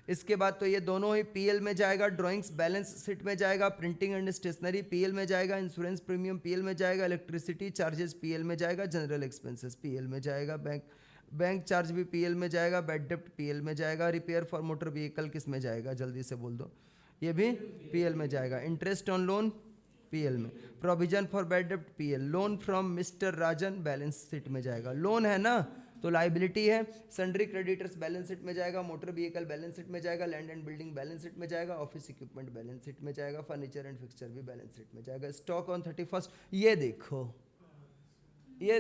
इसके बाद तो ये दोनों ही पीएल में जाएगा। ड्राइंग्स बैलेंस शीट में जाएगा। प्रिंटिंग एंड स्टेशनरी पीएल में जाएगा। इंश्योरेंस प्रीमियम पीएल में जाएगा। इलेक्ट्रिसिटी चार्जेस पीएल में जाएगा। जनरल एक्सपेंसेस पीएल में जाएगा। बैंक चार्ज भी पीएल में जाएगा। बैड डेप्ट पीएल में जाएगा। रिपेयर फॉर मोटर व्हीकल किस में जाएगा? जल्दी से बोल दो। ये भी पीएल में जाएगा। इंटरेस्ट ऑन लोन पीएल में। प्रोविजन फॉर बैड डेप्ट PL. Loan from mister Rajan balance sheet में जाएगा। लोन है ना तो लाइबिलिटी है। सन्ड्री क्रेडिटर्स बैलेंस शीट में जाएगा। मोटर व्हीकल बैलेंस शीट में जाएगा। Land and building balance sheet में जाएगा। ऑफिस इक्विपमेंट बैलेंस शीट में जाएगा। फर्नीचर एंड फिक्सचर भी बैलेंस शीट में जाएगा। स्टॉक ऑन 31st, ये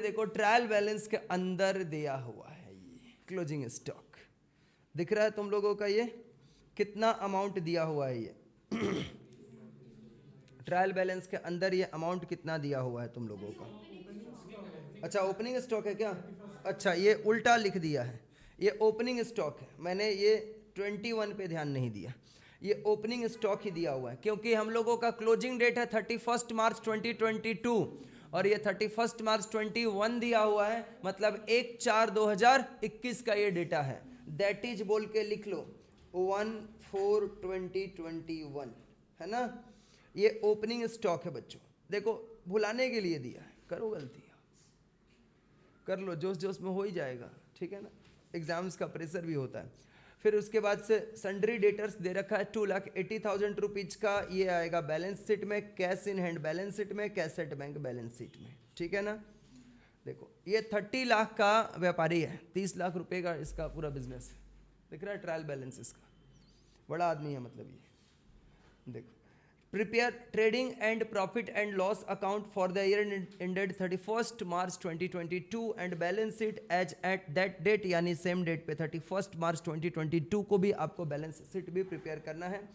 देखो ट्रायल बैलेंस के अंदर दिया हुआ है। ये क्लोजिंग स्टॉक दिख रहा है तुम लोगों का? ये कितना अमाउंट दिया हुआ है? ये ट्रायल बैलेंस के अंदर ये अमाउंट कितना दिया हुआ है तुम लोगों का? अच्छा ओपनिंग स्टॉक है क्या? अच्छा ये उल्टा लिख दिया है। ये ओपनिंग स्टॉक है। मैंने ये 21 पे ध्यान नहीं दिया। ये ओपनिंग स्टॉक ही दिया हुआ है, क्योंकि हम लोगों का क्लोजिंग डेट है 31 मार्च 2022 और ये 31 मार्च 21 दिया हुआ है, मतलब 1/4/2021 का ये डेटा है। दैट इज बोल के लिख लो 1/4/2021, है ना। ये ओपनिंग स्टॉक है बच्चों। देखो भुलाने के लिए दिया है, करो गलती कर लो, जोश जोश में हो ही जाएगा, ठीक है ना। एग्जाम्स का प्रेशर भी होता है। फिर उसके बाद से सन्ड्री डेटर्स दे रखा है 2,80,000 रुपीज का। ये आएगा बैलेंस शीट में, cash in hand balance sheet में, cash at bank balance sheet में, ठीक है ना। देखो ये 30 लाख का व्यापारी है, 30 लाख रुपए का इसका पूरा बिजनेस है। दिख रहा है ट्रायल बैलेंस इसका, बड़ा आदमी है मतलब ये। देखो prepare trading and profit and loss account for the year ended 31st March 2022 and balance sheet as at that date, यानी सेम डेट पे 31st मार्च 2022 को भी आपको बैलेंस शीट भी प्रिपेयर करना है।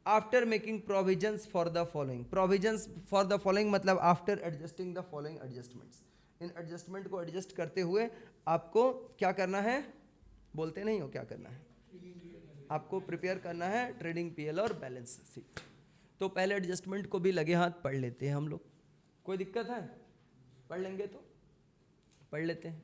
After making provisions for the following, provisions for the following मतलब after adjusting the following adjustments. इन एडजस्टमेंट को एडजस्ट करते हुए आपको क्या करना है? बोलते नहीं हो क्या करना है? आपको प्रिपेयर करना है ट्रेडिंग पीएल और बैलेंस शीट। तो पहले एडजस्टमेंट को भी लगे हाथ पढ़ लेते हैं हम लोग। कोई दिक्कत है? पढ़ लेंगे तो पढ़ लेते हैं।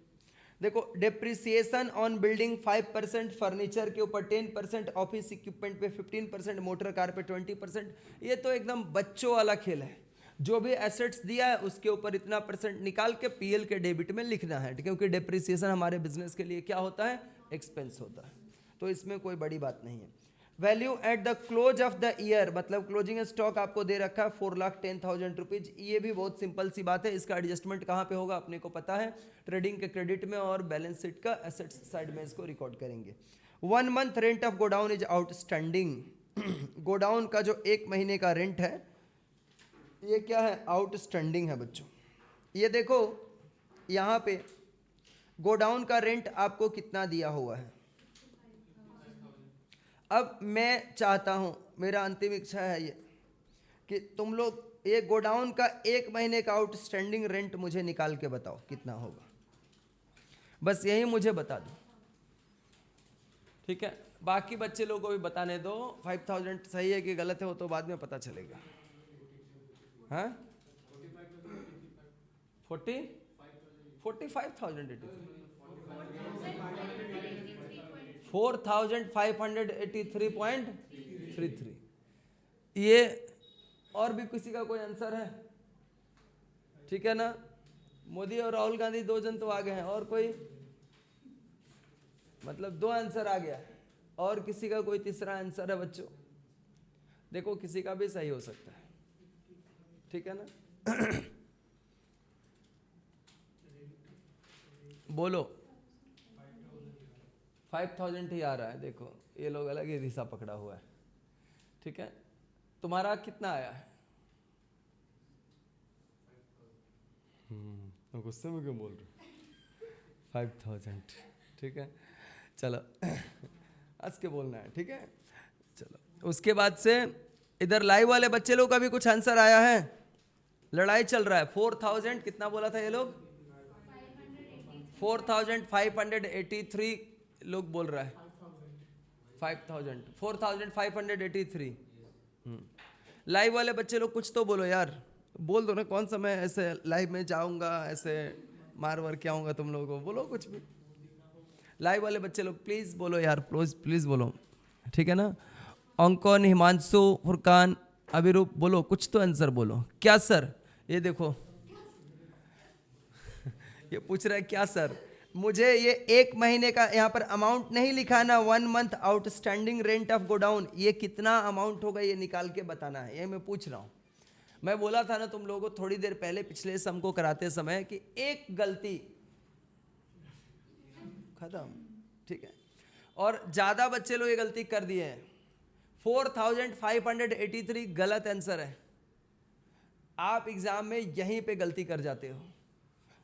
देखो डेप्रिसिएशन ऑन बिल्डिंग 5%, फर्नीचर के ऊपर 10%, ऑफिस इक्विपमेंट पे 15%, मोटर कार पे 20%। ये तो एकदम बच्चों वाला खेल है। जो भी एसेट्स दिया है उसके ऊपर इतना % निकाल के पीएल के डेबिट में लिखना है, क्योंकि डेप्रिसिएशन हमारे बिजनेस के लिए क्या होता है? एक्सपेंस होता है। तो इसमें कोई बड़ी बात नहीं है। Value at the close of the year, मतलब क्लोजिंग स्टॉक आपको दे रखा है 4,10,000 रुपीज। ये भी बहुत सिंपल सी बात है। इसका एडजस्टमेंट कहाँ पे होगा अपने को पता है, ट्रेडिंग के क्रेडिट में और बैलेंस शीट का एसेट्स साइड में इसको रिकॉर्ड करेंगे। 1 month rent of godown is outstanding. Godown का जो 1 महीने का रेंट है ये क्या है? आउटस्टैंडिंग है बच्चों। ये देखो यहाँ पे गोडाउन का रेंट आपको कितना दिया हुआ है। अब मैं चाहता हूं, मेरा अंतिम इच्छा है ये कि तुम लोग ये गोडाउन का 1 महीने का आउटस्टैंडिंग रेंट मुझे निकाल के बताओ कितना होगा। बस यही मुझे बता दो, ठीक है। बाकी बच्चे लोगों को भी बताने दो। 5,000 सही है कि गलत है वो तो बाद में पता चलेगा। हाँ 45,000 4,583.33। ये और भी किसी का कोई आंसर है? ठीक है ना। मोदी और राहुल गांधी 2 जन तो आ गए हैं, और कोई, मतलब 2 आंसर आ गया, और किसी का कोई तीसरा आंसर है बच्चों? देखो किसी का भी सही हो सकता है, ठीक है ना। बोलो। 5000 ही आ रहा है। देखो ये लोग अलग ही दिशा पकड़ा हुआ है, ठीक है। तुम्हारा कितना आया है? गुस्से में क्यों बोल रहे? 5000, ठीक है। चलो हंस के बोलना है, ठीक है। चलो उसके बाद से इधर लाइव वाले बच्चे लोग का भी कुछ आंसर आया है। लड़ाई चल रहा है। 4000 कितना बोला था ये लोग? 4583 लोग बोल रहा है। 5000, 4583। लाइव वाले बच्चे लोग कुछ तो बोलो यार, बोल दो ना कौन सा मैं ऐसे लाइव में जाऊंगा, ऐसे मार वार के आऊंगा तुम लोगों को, बोलो कुछ भी। लाइव वाले बच्चे लोग प्लीज बोलो यार, प्लीज प्लीज बोलो, ठीक है ना। अंकन, हिमांशु, फुरकान, अभिरूप, बोलो कुछ तो आंसर बोलो। क्या सर? ये देखो ये पूछ रहा है क्या सर। मुझे ये 1 महीने का यहाँ पर अमाउंट नहीं लिखा ना, 1 month outstanding rent of godown, ये कितना अमाउंट होगा ये निकाल के बताना है, ये मैं पूछ रहा हूँ। मैं बोला था ना तुम लोगों को थोड़ी देर पहले पिछले सम को कराते समय कि एक गलती खत्म, ठीक है। और ज्यादा बच्चे लोग ये गलती कर दिए हैं। 4583 गलत आंसर है। आप एग्जाम में यहीं पे गलती कर जाते हो।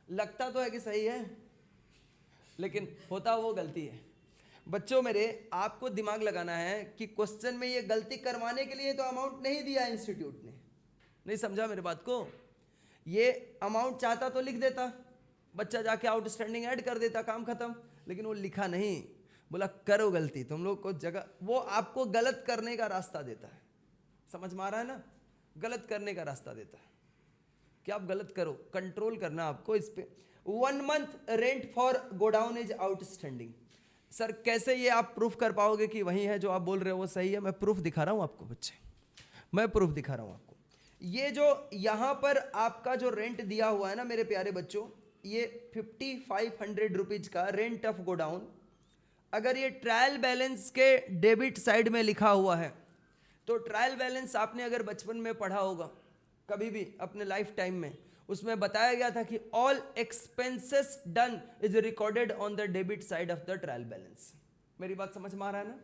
लगता तो है कि सही है, लेकिन होता वो गलती है। बच्चों मेरे, आपको दिमाग लगाना है कि क्वेश्चन में ये गलती करवाने के लिए तो अमाउंट नहीं दिया इंस्टीट्यूट ने। नहीं समझा मेरे बात को? ये अमाउंट चाहता तो लिख देता, बच्चा जाके आउटस्टैंडिंग ऐड कर देता, काम खत्म। लेकिन वो लिखा नहीं, बोला करो गलती। तुम लोग को जगह, वो आपको गलत करने का रास्ता देता है। समझ में आ रहा है ना? गलत करने का रास्ता देता है कि आप गलत करो, कंट्रोल करना आपको इस पे। 1 month rent for godown is outstanding. Sir कैसे ये आप प्रूफ कर पाओगे कि वही है जो आप बोल रहे हो वो सही है? मैं प्रूफ दिखा रहा हूं आपको बच्चे, मैं प्रूफ दिखा रहा हूं आपको। ये जो यहां पर आपका जो रेंट दिया हुआ है ना मेरे प्यारे बच्चों, ये 5500 रुपीज का रेंट ऑफ गोडाउन, अगर ये ट्रायल बैलेंस के डेबिट साइड में लिखा हुआ है, तो ट्रायल बैलेंस आपने अगर बचपन में पढ़ा होगा कभी भी अपने लाइफ टाइम में, उसमें बताया गया था कि all expenses done is recorded on the debit side of the trial balance. मेरी बात समझ में आ रहा है ना?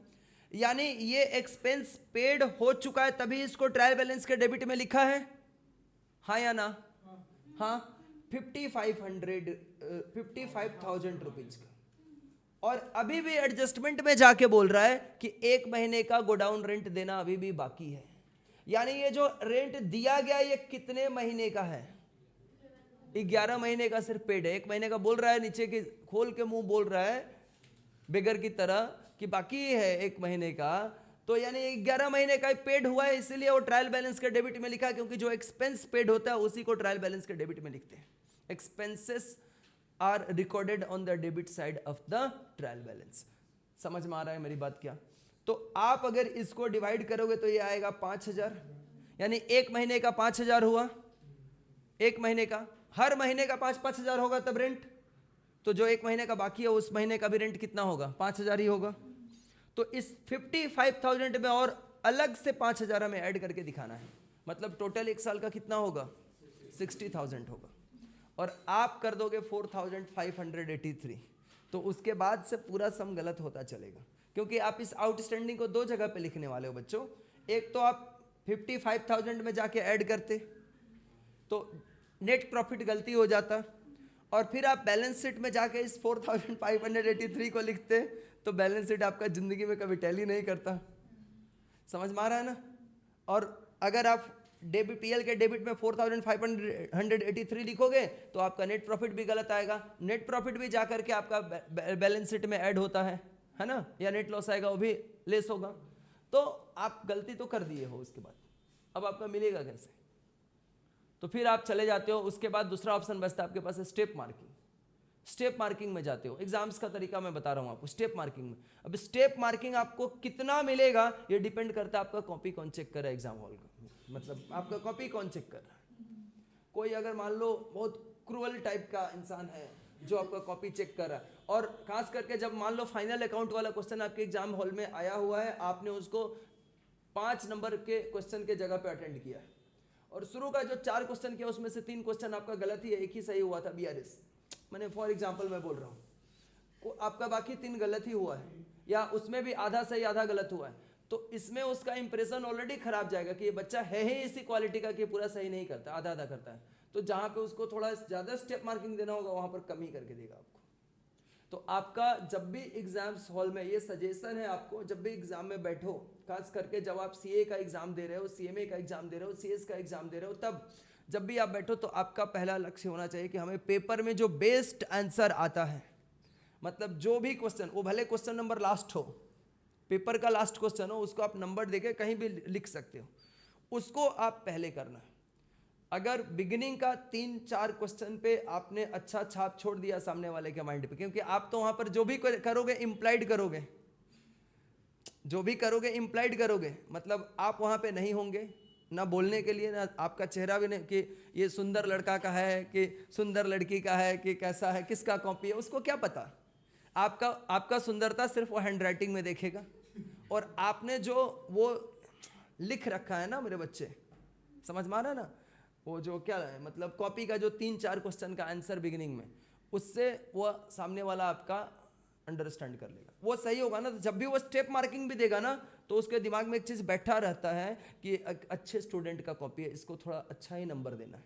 यानी ये एक्सपेंस पेड हो चुका है तभी इसको ट्रायल बैलेंस के डेबिट में लिखा है, हाँ या ना? हाँ। 55,000 रुपीज का, और अभी भी एडजस्टमेंट में जाके बोल रहा है कि 1 महीने का गोडाउन रेंट देना अभी भी बाकी है। यानी ये जो रेंट दिया गया ये कितने महीने का है? 11 महीने का सिर्फ पेड है। 1 महीने का बोल रहा है, नीचे के खोल के मुंह बोल रहा है बेगर की तरह कि बाकी है 1 महीने का। तो यानी 11 महीने का पेड हुआ है, इसीलिए वो ट्रायल बैलेंस के डेबिट में लिखा है, क्योंकि जो एक्सपेंस पेड होता है उसी को ट्रायल बैलेंस के डेबिट में लिखते हैं। Expenses are recorded on the debit side of the trial balance. समझ में आ रहा है मेरी बात क्या? तो आप अगर इसको डिवाइड करोगे तो ये आएगा 5000, यानी 1 महीने का 5000 हुआ। 1 महीने का, हर महीने का 5-5 हजार होगा तब रेंट, तो जो 1 महीने का बाकी है उस महीने का भी रेंट कितना होगा? 5000 ही होगा। तो इस 55,000 में और अलग से 5000 हमें ऐड करके दिखाना है, मतलब टोटल 1 साल का कितना होगा? 60,000 होगा। और आप कर दोगे 4583, तो उसके बाद से पूरा सम गलत होता चलेगा, क्योंकि आप इस आउटस्टैंडिंग को 2 जगह पे लिखने वाले हो बच्चों। एक तो आप 55,000 में जाके ऐड करते तो नेट प्रॉफिट गलती हो जाता, और फिर आप बैलेंस शीट में जाके इस 4583 को लिखते तो बैलेंस शीट आपका जिंदगी में कभी टैली नहीं करता। समझ में आ रहा है ना? और अगर आप डेबिट पीएल के डेबिट में 4583 लिखोगे तो आपका नेट प्रॉफिट भी गलत आएगा। नेट प्रॉफिट भी जाकर के आपका बैलेंस शीट में ऐड होता है ना? या नेट लॉस आएगा वो भी लेस होगा। तो आप गलती तो कर दिए हो, उसके बाद अब आपका मिलेगा कैसे? तो फिर आप चले जाते हो। उसके बाद दूसरा ऑप्शन बचता है आपके पास, स्टेप मार्किंग। स्टेप मार्किंग में जाते हो। एग्जाम्स का तरीका मैं बता रहा हूं आपको। स्टेप मार्किंग में, अब स्टेप मार्किंग आपको कितना मिलेगा ये डिपेंड करता है आपका कॉपी कौन चेक कर रहा है एग्जाम हॉल का, मतलब आपका कॉपी कौन चेक कर रहा है। कोई अगर मान लो बहुत क्रूअल टाइप का इंसान है जो आपका कॉपी चेक कर रहा है, और खास करके जब मान लो फाइनल अकाउंट वाला क्वेश्चन आपके एग्जाम हॉल में आया हुआ है, आपने उसको 5 नंबर के क्वेश्चन के जगह पे अटेंड किया है, और शुरू का जो 4 क्वेश्चन किया उसमें से 3 क्वेश्चन आपका गलत ही है, एक ही सही हुआ था, BRS मैंने फॉर एग्जाम्पल मैं बोल रहा हूँ, आपका बाकी 3 गलत ही हुआ है, या उसमें भी आधा सही आधा गलत हुआ है, तो इसमें उसका इंप्रेशन ऑलरेडी खराब जाएगा कि ये बच्चा है ही इसी क्वालिटी का कि पूरा सही नहीं करता, आधा आधा करता है। तो जहां पे उसको थोड़ा ज्यादा स्टेप मार्किंग देना होगा वहां पर कम ही करके देगा आपको। तो आपका जब भी एग्जाम्स हॉल में, ये सजेशन है आपको, जब भी एग्जाम में बैठो, खास करके जब आप CA का एग्जाम दे रहे हो, CMA का एग्जाम दे रहे हो, CS का एग्जाम दे रहे हो, तब जब भी आप बैठो तो आपका पहला लक्ष्य होना चाहिए कि हमें पेपर में जो बेस्ट आंसर आता है, मतलब जो भी क्वेश्चन, वो भले क्वेश्चन नंबर लास्ट हो, पेपर का लास्ट क्वेश्चन हो, उसको आप नंबर देके कहीं भी लिख सकते हो, उसको आप पहले करना। अगर बिगिनिंग का 3-4 क्वेश्चन पे आपने अच्छा छाप छोड़ दिया सामने वाले के माइंड पे, क्योंकि आप तो वहां पर जो भी करोगे इम्प्लाइड करोगे, जो भी करोगे इम्प्लाइड करोगे, मतलब आप वहां पे नहीं होंगे ना बोलने के लिए, ना आपका चेहरा भी नहीं कि ये सुंदर लड़का का है कि सुंदर लड़की का है कि कैसा है, किसका कॉपी है, उसको क्या पता। आपका सुंदरता सिर्फ वो हैंड राइटिंग में देखेगा, और आपने जो वो लिख रखा है ना मेरे बच्चे, समझ में आ रहा है ना, वो जो क्या है, मतलब कॉपी का जो 3-4 क्वेश्चन का आंसर बिगिनिंग में, उससे वो सामने वाला आपका अंडरस्टैंड कर लेगा, वो सही होगा ना। तो जब भी वो स्टेप मार्किंग भी देगा ना, तो उसके दिमाग में एक चीज़ बैठा रहता है कि अच्छे स्टूडेंट का कॉपी है, इसको थोड़ा अच्छा ही नंबर देना है,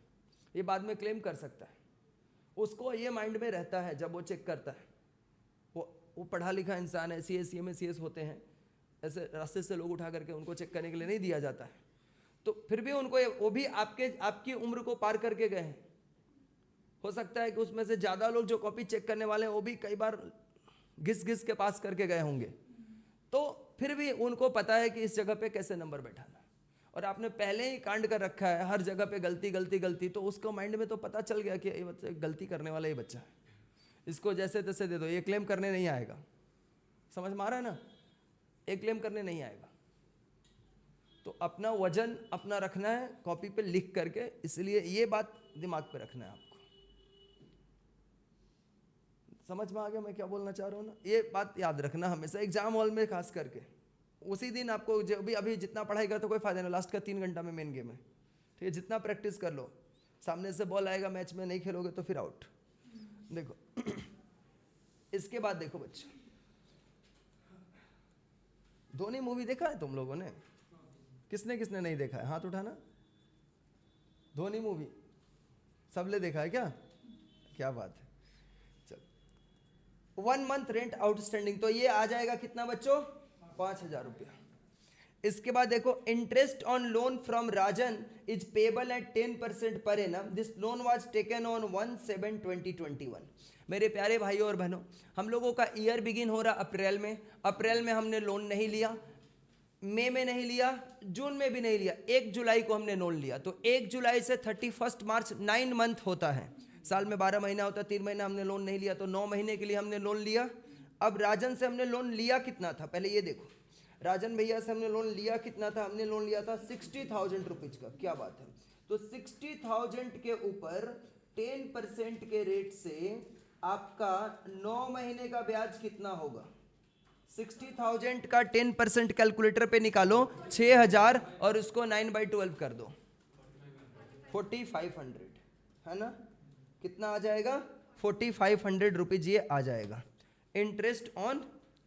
ये बाद में क्लेम कर सकता है, उसको ये माइंड में रहता है जब वो चेक करता है। वो पढ़ा लिखा इंसान है, CS CMA CS होते हैं, ऐसे रास्ते से लोग उठा करके उनको चेक करने के लिए नहीं दिया जाता है, तो फिर भी उनको वो भी आपकी उम्र को पार करके गए हैं। हो सकता है कि उसमें से ज़्यादा लोग जो कॉपी चेक करने वाले हैं वो भी कई बार घिस के पास करके गए होंगे, तो फिर भी उनको पता है कि इस जगह पे कैसे नंबर बैठाना है, और आपने पहले ही कांड कर रखा है हर जगह पे गलती गलती गलती, तो उसको माइंड में तो पता चल गया कि ये बच्चा गलती करने वाला ही बच्चा है, इसको जैसे तैसे दे दो, ये क्लेम करने नहीं आएगा। समझ में आ रहा है ना, ये क्लेम करने नहीं आएगा। तो अपना वजन अपना रखना है कॉपी पे लिख करके, इसलिए ये बात दिमाग पे रखना है आपको। समझ में आ गया मैं क्या बोलना चाह रहा हूँ ना, ये बात याद रखना हमेशा एग्जाम हॉल में, खास करके उसी दिन आपको जो भी अभी जितना पढ़ाई करते कोई फायदा नहीं, लास्ट का 3 घंटा में मेन गेम है, ठीक है, जितना प्रैक्टिस कर लो, सामने से बॉल आएगा मैच में नहीं खेलोगे तो फिर आउट। देखो इसके बाद देखो बच्चे, धोनी मूवी देखा है तुम लोगों ने? किसने किसने नहीं देखा है हाथ उठाना। धोनी मूवी सबने देखा है क्या? क्या बात है। चलो 1 मंथ रेंट आउटस्टैंडिंग, तो ये आ जाएगा कितना बच्चों? 5,000 रुपया। इसके बाद देखो interest on loan from Rajan is payable eight 10% per annum, this loan was taken on 1/7/2021। मेरे प्यारे भाइयों और बहनों, हम लोगों का ईयर बिगिन हो रहा अप्रैल में, अप्रैल में हमने लोन नहीं लिया, मई में नहीं लिया, जून में भी नहीं लिया, 1 जुलाई को हमने लोन लिया, तो 1 जुलाई से 31 मार्च 9 मंथ होता है, साल में 12 महीना होता है, 3 महीना हमने लोन नहीं लिया, तो 9 महीने के लिए हमने लोन लिया। अब राजन से हमने लोन लिया कितना था, पहले ये देखो, राजन भैया से हमने लोन लिया कितना था, हमने लोन लिया था 60,000 रुपीज का, क्या बात है। तो 60,000 के ऊपर 10% के रेट से आपका 9 महीने का ब्याज कितना होगा? 60,000 का 10% कैलकुलेटर पे निकालो, 6,000 और उसको 9/12 कर दो, 4,500 है ना, कितना आ जाएगा? 4,500 रुपीज ये आ जाएगा इंटरेस्ट ऑन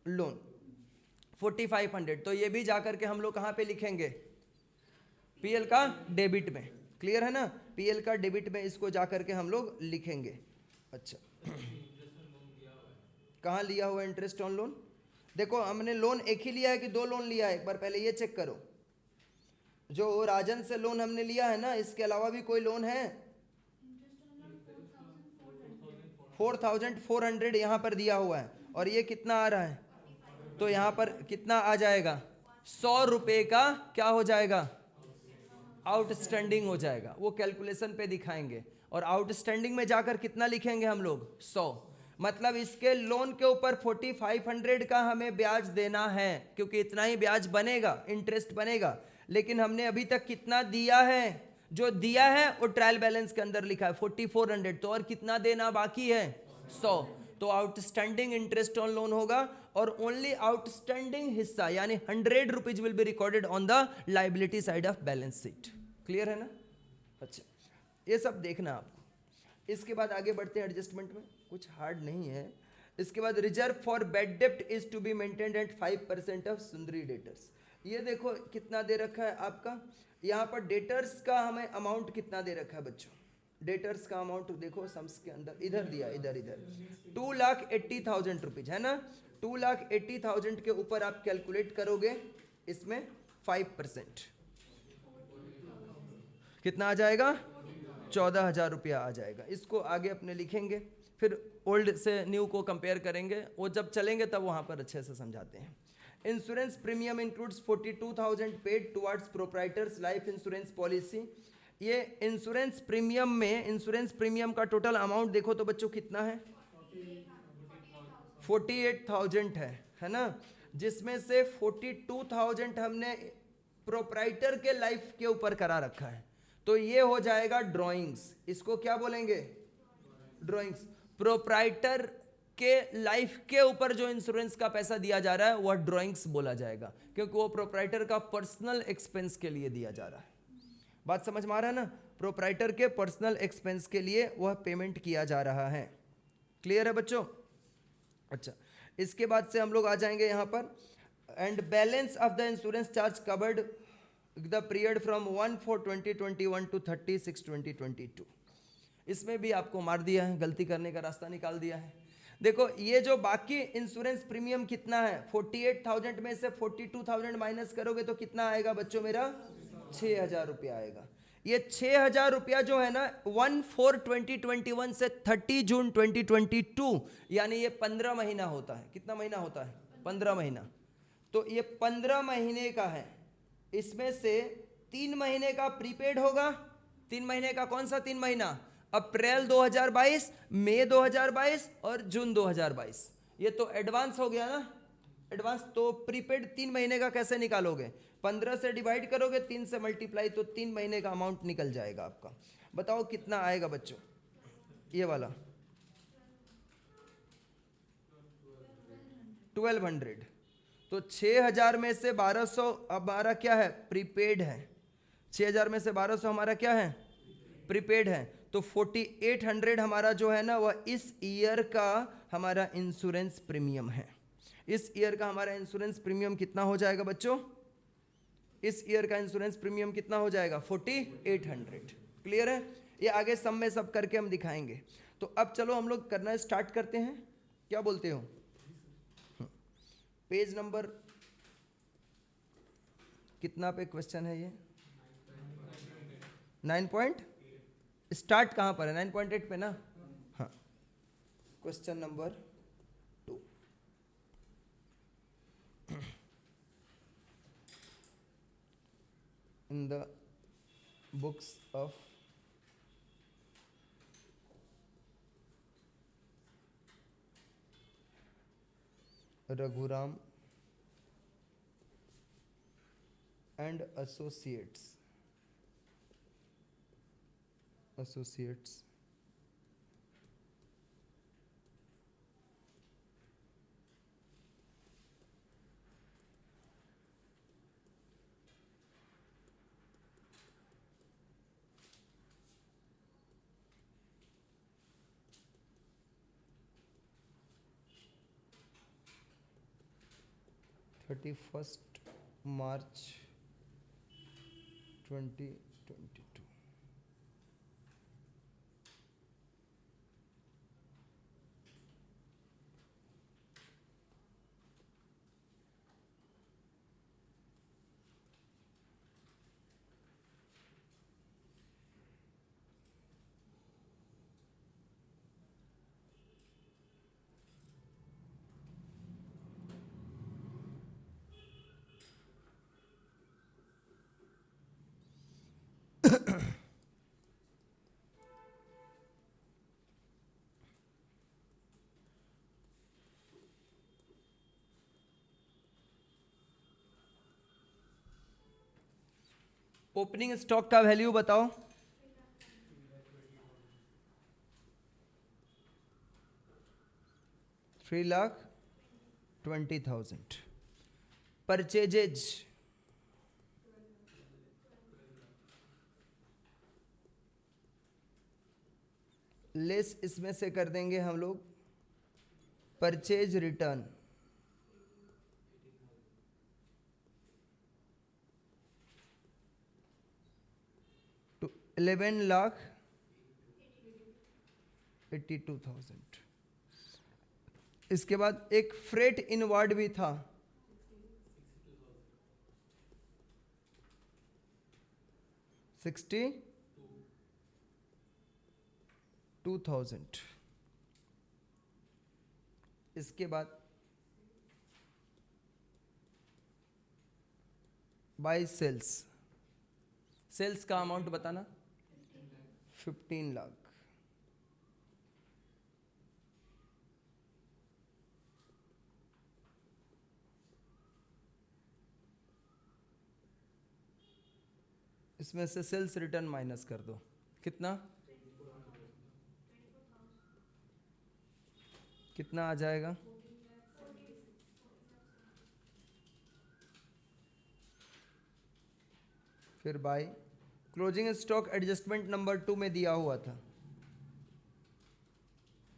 लोन 4,500। तो ये भी जाकर के हम लोग कहाँ पे लिखेंगे? PL का डेबिट में, क्लियर है ना, PL का डेबिट में इसको जाकर के हम लोग लिखेंगे। अच्छा कहाँ लिया हुआ इंटरेस्ट ऑन लोन? देखो हमने लोन एक ही लिया है कि 2 लोन लिया है, एक बार पहले ये चेक करो। जो राजन से लोन हमने लिया है ना, इसके अलावा भी कोई लोन है? 4,400 यहाँ पर दिया हुआ है, और ये कितना आ रहा है? तो यहाँ पर कितना आ जाएगा? 100 रुपये का क्या हो जाएगा? आउटस्टैंडिंग हो जाएगा। वो कैलकुलेशन पे दिखाएंगे, और आउटस्टैंडिंग में जाकर कितना लिखेंगे हम लोग? 100। मतलब इसके लोन के ऊपर 4,500 का हमें ब्याज देना है, क्योंकि इतना ही ब्याज बनेगा, इंटरेस्ट बनेगा। लेकिन हमने अभी तक कितना दिया है? जो दिया है वो ट्रायल बैलेंस के अंदर लिखा है 4400, तो और कितना देना बाकी है 100, तो आउटस्टैंडिंग इंटरेस्ट ऑन लोन होगा और ओनली आउटस्टैंडिंग हिस्सा यानी 100 rupees will be recorded on the liability side of balance sheet. Clear है ना? अच्छा, ये सब देखना आपको। इसके बाद आगे बढ़ते हैं एडजस्टमेंट में, कुछ हार्ड नहीं है। इसके बाद रिजर्व फॉर बैड डेप्ट is to be maintained at 5% of sundry debtors. ये देखो कितना दे रखा है आपका, यहाँ पर डेटर्स का हमें अमाउंट कितना दे रखा है बच्चों, डेटर्स का अमाउंट देखो सम्स के अंदर, इधर दिया, इधर 2,80,000 रुपीज है ना। 2,80,000 के ऊपर आप कैलकुलेट करोगे, इसमें 5% कितना आ जाएगा, 14,000 रुपया आ जाएगा। इसको आगे अपने लिखेंगे, फिर ओल्ड से न्यू को कंपेयर करेंगे, वो जब चलेंगे तब वहाँ पर अच्छे से समझाते हैं। Insurance premium includes 42,000 paid towards proprietors life insurance policy. ये इंश्योरेंस प्रीमियम में, इंश्योरेंस प्रीमियम का टोटल अमाउंट देखो तो बच्चों कितना है, 48,000 है ना, जिसमें से 42,000 हमने प्रोप्राइटर के लाइफ के ऊपर करा रखा है, तो ये हो जाएगा ड्रॉइंग्स। इसको क्या बोलेंगे, ड्रॉइंग्स। प्रोप्राइटर के लाइफ के ऊपर जो इंश्योरेंस का पैसा दिया जा रहा है वह ड्रॉइंग्स बोला जाएगा, क्योंकि वो प्रोप्राइटर का पर्सनल एक्सपेंस के लिए दिया जा रहा है। बात समझ में आ रहा है ना? प्रोप्राइटर के पर्सनल एक्सपेंस के लिए वह पेमेंट किया जा रहा है। क्लियर है बच्चों? अच्छा, इसके बाद से हम लोग आ जाएंगे यहाँ पर, and balance of the insurance charge covered the period from 1/4/2021 to 30/6/2022। इसमें भी आपको मार दिया है, गलती करने का रास्ता निकाल दिया है। देखो ये जो बाकी इंश्योरेंस प्रीमियम कितना है, 48,000 में से 42,000 माइनस करोगे तो कितना आएगा बच्चों मेरा, 6,000 रुपया आएगा। ये 6,000 रुपया जो है ना 1/4/2021 से 30 जून 2022 यानी ये 15 महीना होता है। कितना महीना होता है, 15 महीना। तो ये 15 महीने का है, इसमें से 3 महीने का प्रीपेड होगा। 3 महीने का कौन सा 3 महीना, अप्रैल 2022, मई 2022 और जून 2022। ये तो एडवांस हो गया ना, एडवांस। तो प्रीपेड 3 महीने का कैसे निकालोगे, 15 से डिवाइड करोगे, 3 से मल्टीप्लाई, तो 3 महीने का अमाउंट निकल जाएगा आपका। बताओ कितना आएगा बच्चों, ये वाला 1200। तो 6,000 में से 1200 हमारा क्या है, प्रीपेड है। 6,000 में से 1200 हमारा क्या है, प्रीपेड है। तो 4800 हमारा जो है ना वह इस ईयर का हमारा इंश्योरेंस प्रीमियम है। इस ईयर का हमारा इंश्योरेंस प्रीमियम कितना हो जाएगा बच्चों, इस ईयर का इंश्योरेंस प्रीमियम कितना हो जाएगा, 4800। क्लियर है? ये आगे सम में सब करके हम दिखाएंगे। तो अब चलो हम लोग करना स्टार्ट करते हैं, क्या बोलते हो? पेज नंबर कितना पे क्वेश्चन है ये, 9 पॉइंट, स्टार्ट कहाँ पर है, 9.8 पे ना। हाँ, question number 2। In the books of Raghuram and associates March 31, 2022। Opening stock का वैल्यू बताओ। 3,20,000। परचेजेज लेस इसमें से कर देंगे हम लोग परचेज रिटर्न, तो 11,82,000। इसके बाद एक फ्रेट इनवार्ड भी था, 62,000। इसके बाद बाय सेल्स, सेल्स का अमाउंट बताना 15 लाख। इसमें से सेल्स रिटर्न माइनस कर दो, कितना कितना आ जाएगा? फिर by closing stock adjustment number 2 में दिया हुआ था,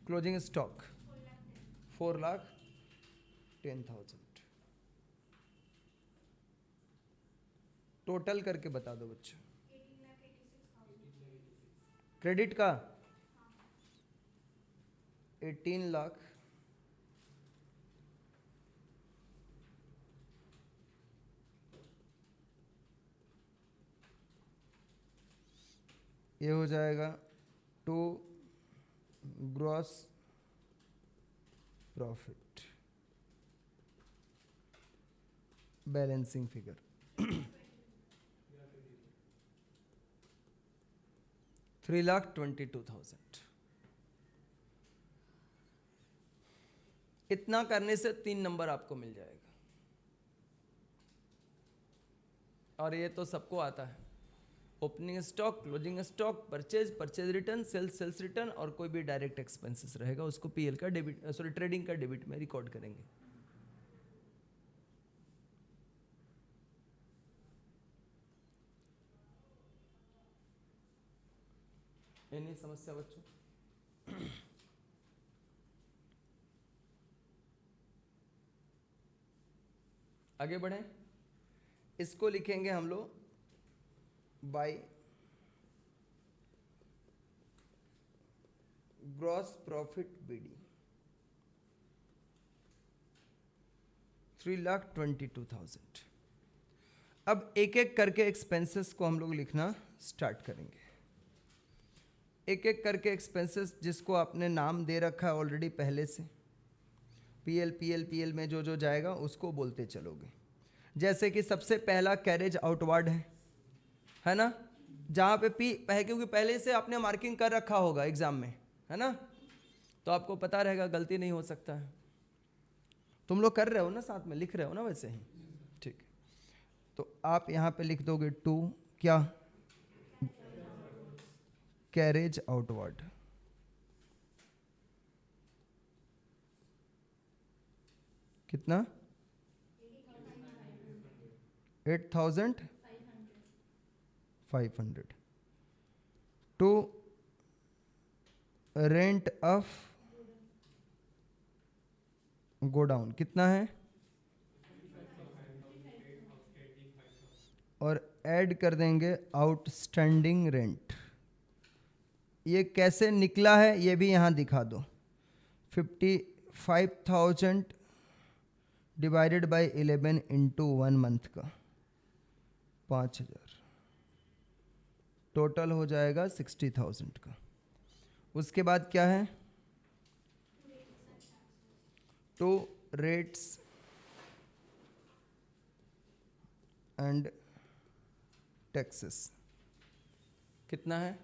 क्लोजिंग स्टॉक 4,10,000। टोटल करके बता दो बच्चों। क्रेडिट का 18 लाख, ये हो जाएगा to gross profit, balancing figure 3,22,000। इतना करने से 3 नंबर आपको मिल जाएगा, और ये तो सबको आता है। Opening stock, closing stock, purchase, purchase return, sales, sales return, और कोई भी डायरेक्ट एक्सपेंसेस रहेगा उसको पीएल का डेबिट, सॉरी ट्रेडिंग का डेबिट में रिकॉर्ड करेंगे। ये नहीं समस्या बच्चों? आगे बढ़ें, इसको लिखेंगे हम लोग बाय ग्रॉस प्रॉफिट बीडी 3,22,000। अब एक एक करके एक्सपेंसेस को हम लोग लिखना स्टार्ट करेंगे। एक एक करके एक्सपेंसेस जिसको आपने नाम दे रखा है ऑलरेडी पहले से, पीएल पीएल पीएल में जो जो जाएगा उसको बोलते चलोगे। जैसे कि सबसे पहला कैरेज आउटवार्ड है ना, जहाँ पे पी क्योंकि पहले से आपने मार्किंग कर रखा होगा एग्जाम में, है ना, तो आपको पता रहेगा, गलती नहीं हो सकता है। तुम लोग कर रहे हो ना, साथ में लिख रहे हो ना वैसे ही, ठीक। तो आप यहाँ पे लिख दोगे 2 क्या, कैरेज आउटवार्ड, कितना 8,500। टू रेंट ऑफ गोडाउन कितना है, और ऐड कर देंगे आउटस्टैंडिंग रेंट। ये कैसे निकला है ये भी यहाँ दिखा दो, 55,000 डिवाइडेड बाय 11 इंटू 1 मंथ का 5,000, टोटल हो जाएगा 60,000 का। उसके बाद क्या है, 2 रेट्स एंड टैक्सेस कितना है,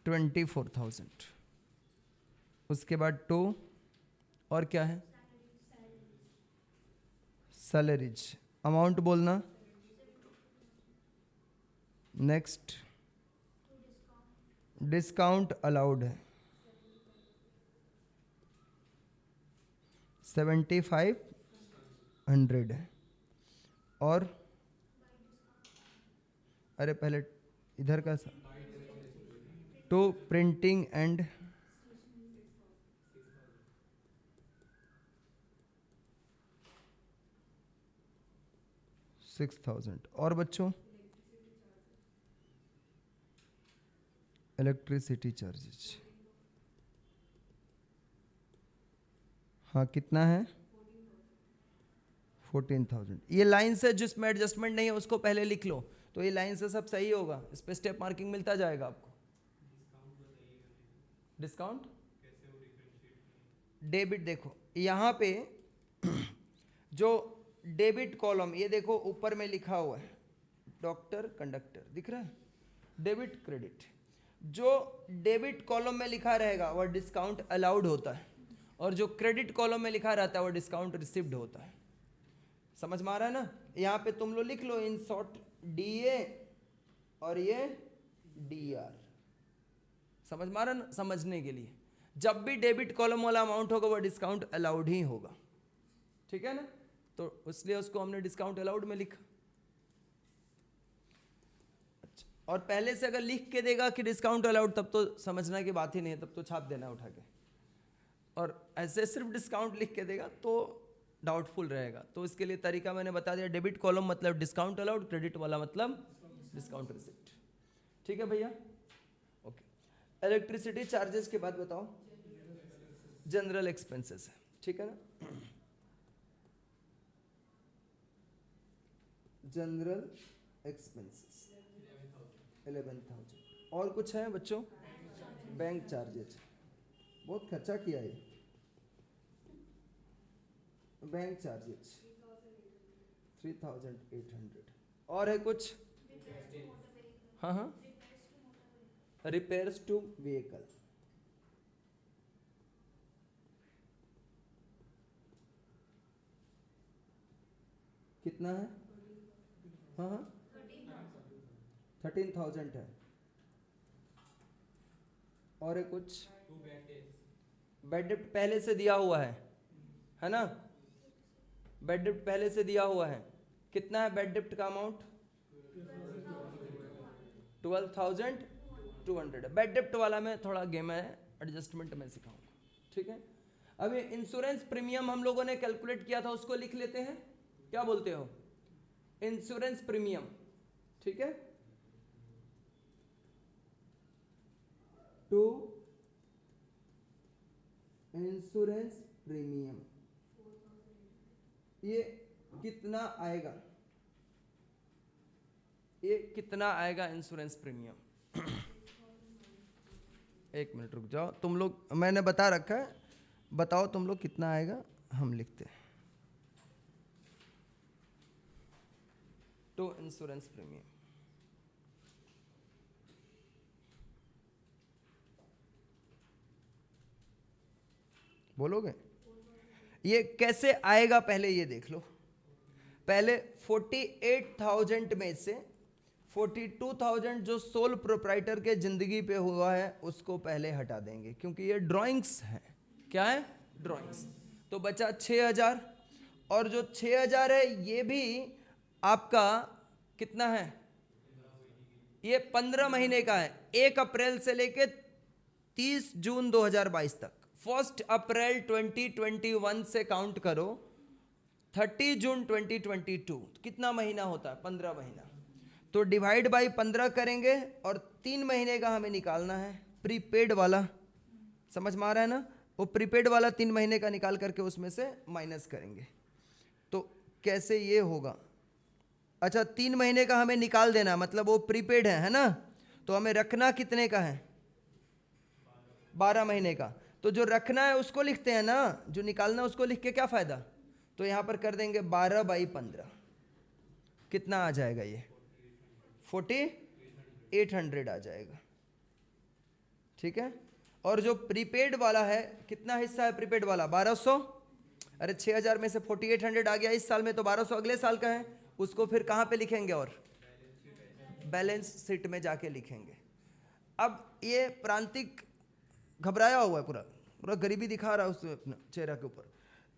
24,000। उसके बाद 2 और क्या है, सैलरीज, अमाउंट बोलना नेक्स्ट डिस्काउंट अलाउड है 7500 है। और अरे पहले इधर का टू प्रिंटिंग एंड 6000। और बच्चों इलेक्ट्रिसिटी चार्जेज, हाँ कितना है 14,000। ये लाइन से जिसमें एडजस्टमेंट नहीं है उसको पहले लिख लो, तो ये लाइन से सब सही होगा, इस पे स्टेप मार्किंग मिलता जाएगा आपको। डिस्काउंट डेबिट, देखो यहाँ पे जो डेबिट कॉलम, ये देखो ऊपर में लिखा हुआ है डॉक्टर कंडक्टर, दिख रहा है, डेबिट क्रेडिट। जो डेबिट कॉलम में लिखा रहेगा वह डिस्काउंट अलाउड होता है, और जो क्रेडिट कॉलम में लिखा रहता है वह डिस्काउंट रिसीव्ड होता है। समझ में आ रहा है ना? यहाँ पे तुम लोग लिख लो इन शॉर्ट DA और ये DR। समझ में आ रहा है ना? समझने के लिए जब भी डेबिट कॉलम वाला अमाउंट होगा वह डिस्काउंट अलाउड ही होगा, ठीक है ना? तो इसलिए उसको हमने डिस्काउंट अलाउड में लिखा। अच्छा, और पहले से अगर लिख के देगा कि डिस्काउंट अलाउड तब तो समझना की बात ही नहीं है, तब तो छाप देना उठा के। और ऐसे सिर्फ डिस्काउंट लिख के देगा तो डाउटफुल रहेगा। तो इसके लिए तरीका मैंने बता दिया, डेबिट कॉलम मतलब डिस्काउंट अलाउड, क्रेडिट वाला मतलब डिस्काउंट रिसिप्ट। ठीक है भैया? ओके। इलेक्ट्रिसिटी चार्जेस के बाद बताओ जनरल एक्सपेंसेस है, ठीक है ना? General expenses 11,000। और कुछ है बच्चों? बैंक चार्जेज, बहुत खर्चा किया ये। Bank charges 3,800। और है कुछ? हाँ हाँ, रिपेयर्स टू व्हीकल, कितना है? हाँ हाँ 13,000 है। और है कुछ? बेड डिप्ट पहले से दिया हुआ है ना? बेड डिप्ट पहले से दिया हुआ है। कितना है बेड डिप्ट का अमाउंट? 12,200। बेड डिप्ट वाला में थोड़ा गेम है, एडजस्टमेंट में सिखाऊंगा, ठीक है? अभी इंश्योरेंस प्रीमियम हम लोगों ने कैलकुलेट किया था, उसको लिख लेते हैं। क्या बोलते हो? इंश्योरेंस प्रीमियम, ठीक है? टू इंश्योरेंस प्रीमियम, ये कितना आएगा? ये कितना आएगा इंश्योरेंस प्रीमियम? एक मिनट रुक जाओ तुम लोग, मैंने बता रखा है, बताओ तुम लोग कितना आएगा, हम लिखते हैं। टू इंश्योरेंस प्रीमियम, बोलोगे? ये कैसे आएगा पहले ये देख लो। पहले 48,000 में से 42,000 जो सोल प्रोप्राइटर के जिंदगी पे हुआ है उसको पहले हटा देंगे, क्योंकि ये ड्राइंग्स है। क्या है? ड्राइंग्स। तो बचा 6,000, और जो 6,000 है ये भी आपका कितना है? ये 15 महीने का है, 1 अप्रैल से लेके 30 जून 2022 तक। 1 अप्रैल 2021 से काउंट करो 30 जून 2022, कितना महीना होता है? 15 महीना। तो डिवाइड बाई 15 करेंगे, और 3 महीने का हमें निकालना है प्रीपेड वाला। समझ में आ रहा है ना? वो प्रीपेड वाला 3 महीने का निकाल करके उसमें से माइनस करेंगे। तो कैसे ये होगा? अच्छा, 3 महीने का हमें निकाल देना, मतलब वो प्रीपेड है ना? तो हमें रखना कितने का है? 12 महीने का। तो जो रखना है उसको लिखते हैं ना, जो निकालना है उसको लिख के क्या फायदा? तो यहां पर कर देंगे 12/15। कितना आ जाएगा? ये 4800 आ जाएगा, ठीक है? और जो प्रीपेड वाला है, कितना हिस्सा है प्रीपेड वाला? 1200। अरे 6,000 में से 4800 आ गया इस साल में, तो 1200 अगले साल का है, उसको फिर कहां पे लिखेंगे? और बैलेंस शीट में जाके लिखेंगे। अब ये प्रांतिक घबराया हुआ है, पूरा पूरा गरीबी दिखा रहा है उसमें अपने चेहरा के ऊपर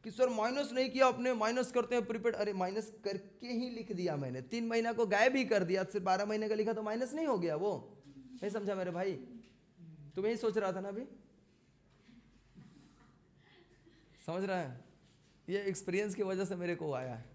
कि सर माइनस नहीं किया आपने, माइनस करते हैं प्रीपेड। अरे माइनस करके ही लिख दिया मैंने, 3 महीना को गायब ही कर दिया, सिर्फ 12 महीने का लिखा तो माइनस नहीं हो गया वो। नहीं समझा मेरे भाई? तुम यही सोच रहा था ना अभी? समझ रहा है? ये एक्सपीरियंस की वजह से मेरे को आया है।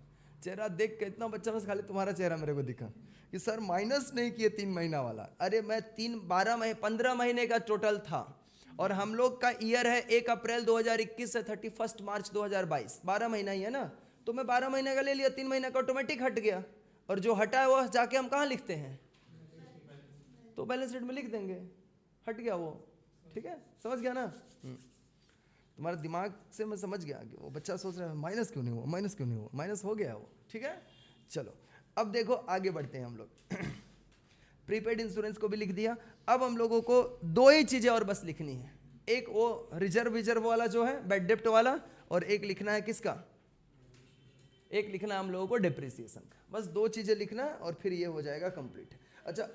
चेहरा देख के इतना बच्चा, बस खाली तुम्हारा चेहरा मेरे को दिखा कि सर माइनस नहीं किए 3 महीना वाला। अरे मैं 15 महीने का टोटल था, और हम लोग का ईयर है 1 अप्रैल 2021 से 31 मार्च 2022, 12 महीना ही है ना। तो मैं 12 महीने का ले लिया, 3 महीने का ऑटोमेटिक हट गया, और जो हटा है वो जाके हम कहाँ लिखते हैं? तो बैलेंस शीट में लिख देंगे, हट गया वो। ठीक है, समझ गया ना? तुम्हारे दिमाग से मैं समझ गया कि वो बच्चा सोच रहा है माइनस क्यों नहीं हुआ, माइनस क्यों नहीं हुआ, माइनस हो गया वो। ठीक है, चलो अब देखो आगे बढ़ते हैं हम लोग। प्रीपेड इंश्योरेंस को भी लिख दिया। अब हम लोगों को 2 ही चीजें और बस लिखनी है, एक वो रिजर्व वाला जो है बैड डेप्ट वाला, और एक लिखना है किसका? एक लिखना है हम लोगों को डिप्रिसिएशन का। बस 2 चीजें लिखना और फिर ये हो जाएगा कंप्लीट। अच्छा,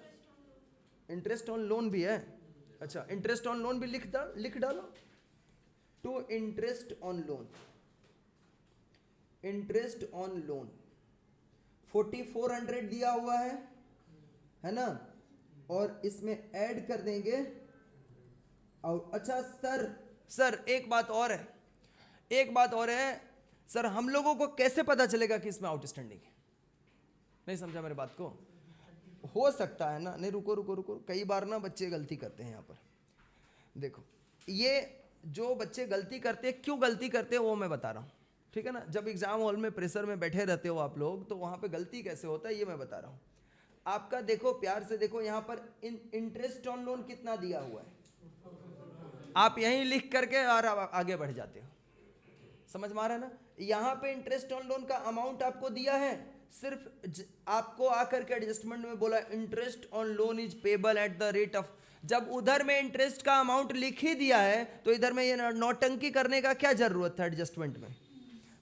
इंटरेस्ट ऑन लोन भी है। अच्छा, इंटरेस्ट ऑन लोन भी लिख डालो। To interest on loan, interest on loan 4400 दिया हुआ है ना, और इसमें ऐड कर देंगे। और अच्छा सर एक बात और है सर, हम लोगों को कैसे पता चलेगा कि इसमें आउटस्टैंडिंग है? नहीं समझा मेरे बात को? हो सकता है ना, नहीं रुको, कई बार ना बच्चे गलती करते हैं यहाँ पर। देखो, ये जो बच्चे गलती करते हैं, क्यों गलती करते हैं वो मैं बता रहा हूँ। ठीक है ना, जब एग्जाम हॉल में प्रेशर में बैठे रहते हो आप लोग, तो वहां पे गलती कैसे होता है ये मैं बता रहा हूँ आपका। देखो प्यार से देखो, यहाँ पर इंटरेस्ट ऑन लोन कितना दिया हुआ है, आप यहीं लिख करके और आगे बढ़ जाते हो। समझ में आ रहा है ना? यहाँ पे इंटरेस्ट ऑन लोन का अमाउंट आपको दिया है, सिर्फ आपको आकर के एडजस्टमेंट में बोला interest on loan is payable eight the rate of. जब उधर में इंटरेस्ट का अमाउंट लिख ही दिया है, तो इधर में ये नौटंकी करने का क्या जरूरत था एडजस्टमेंट में?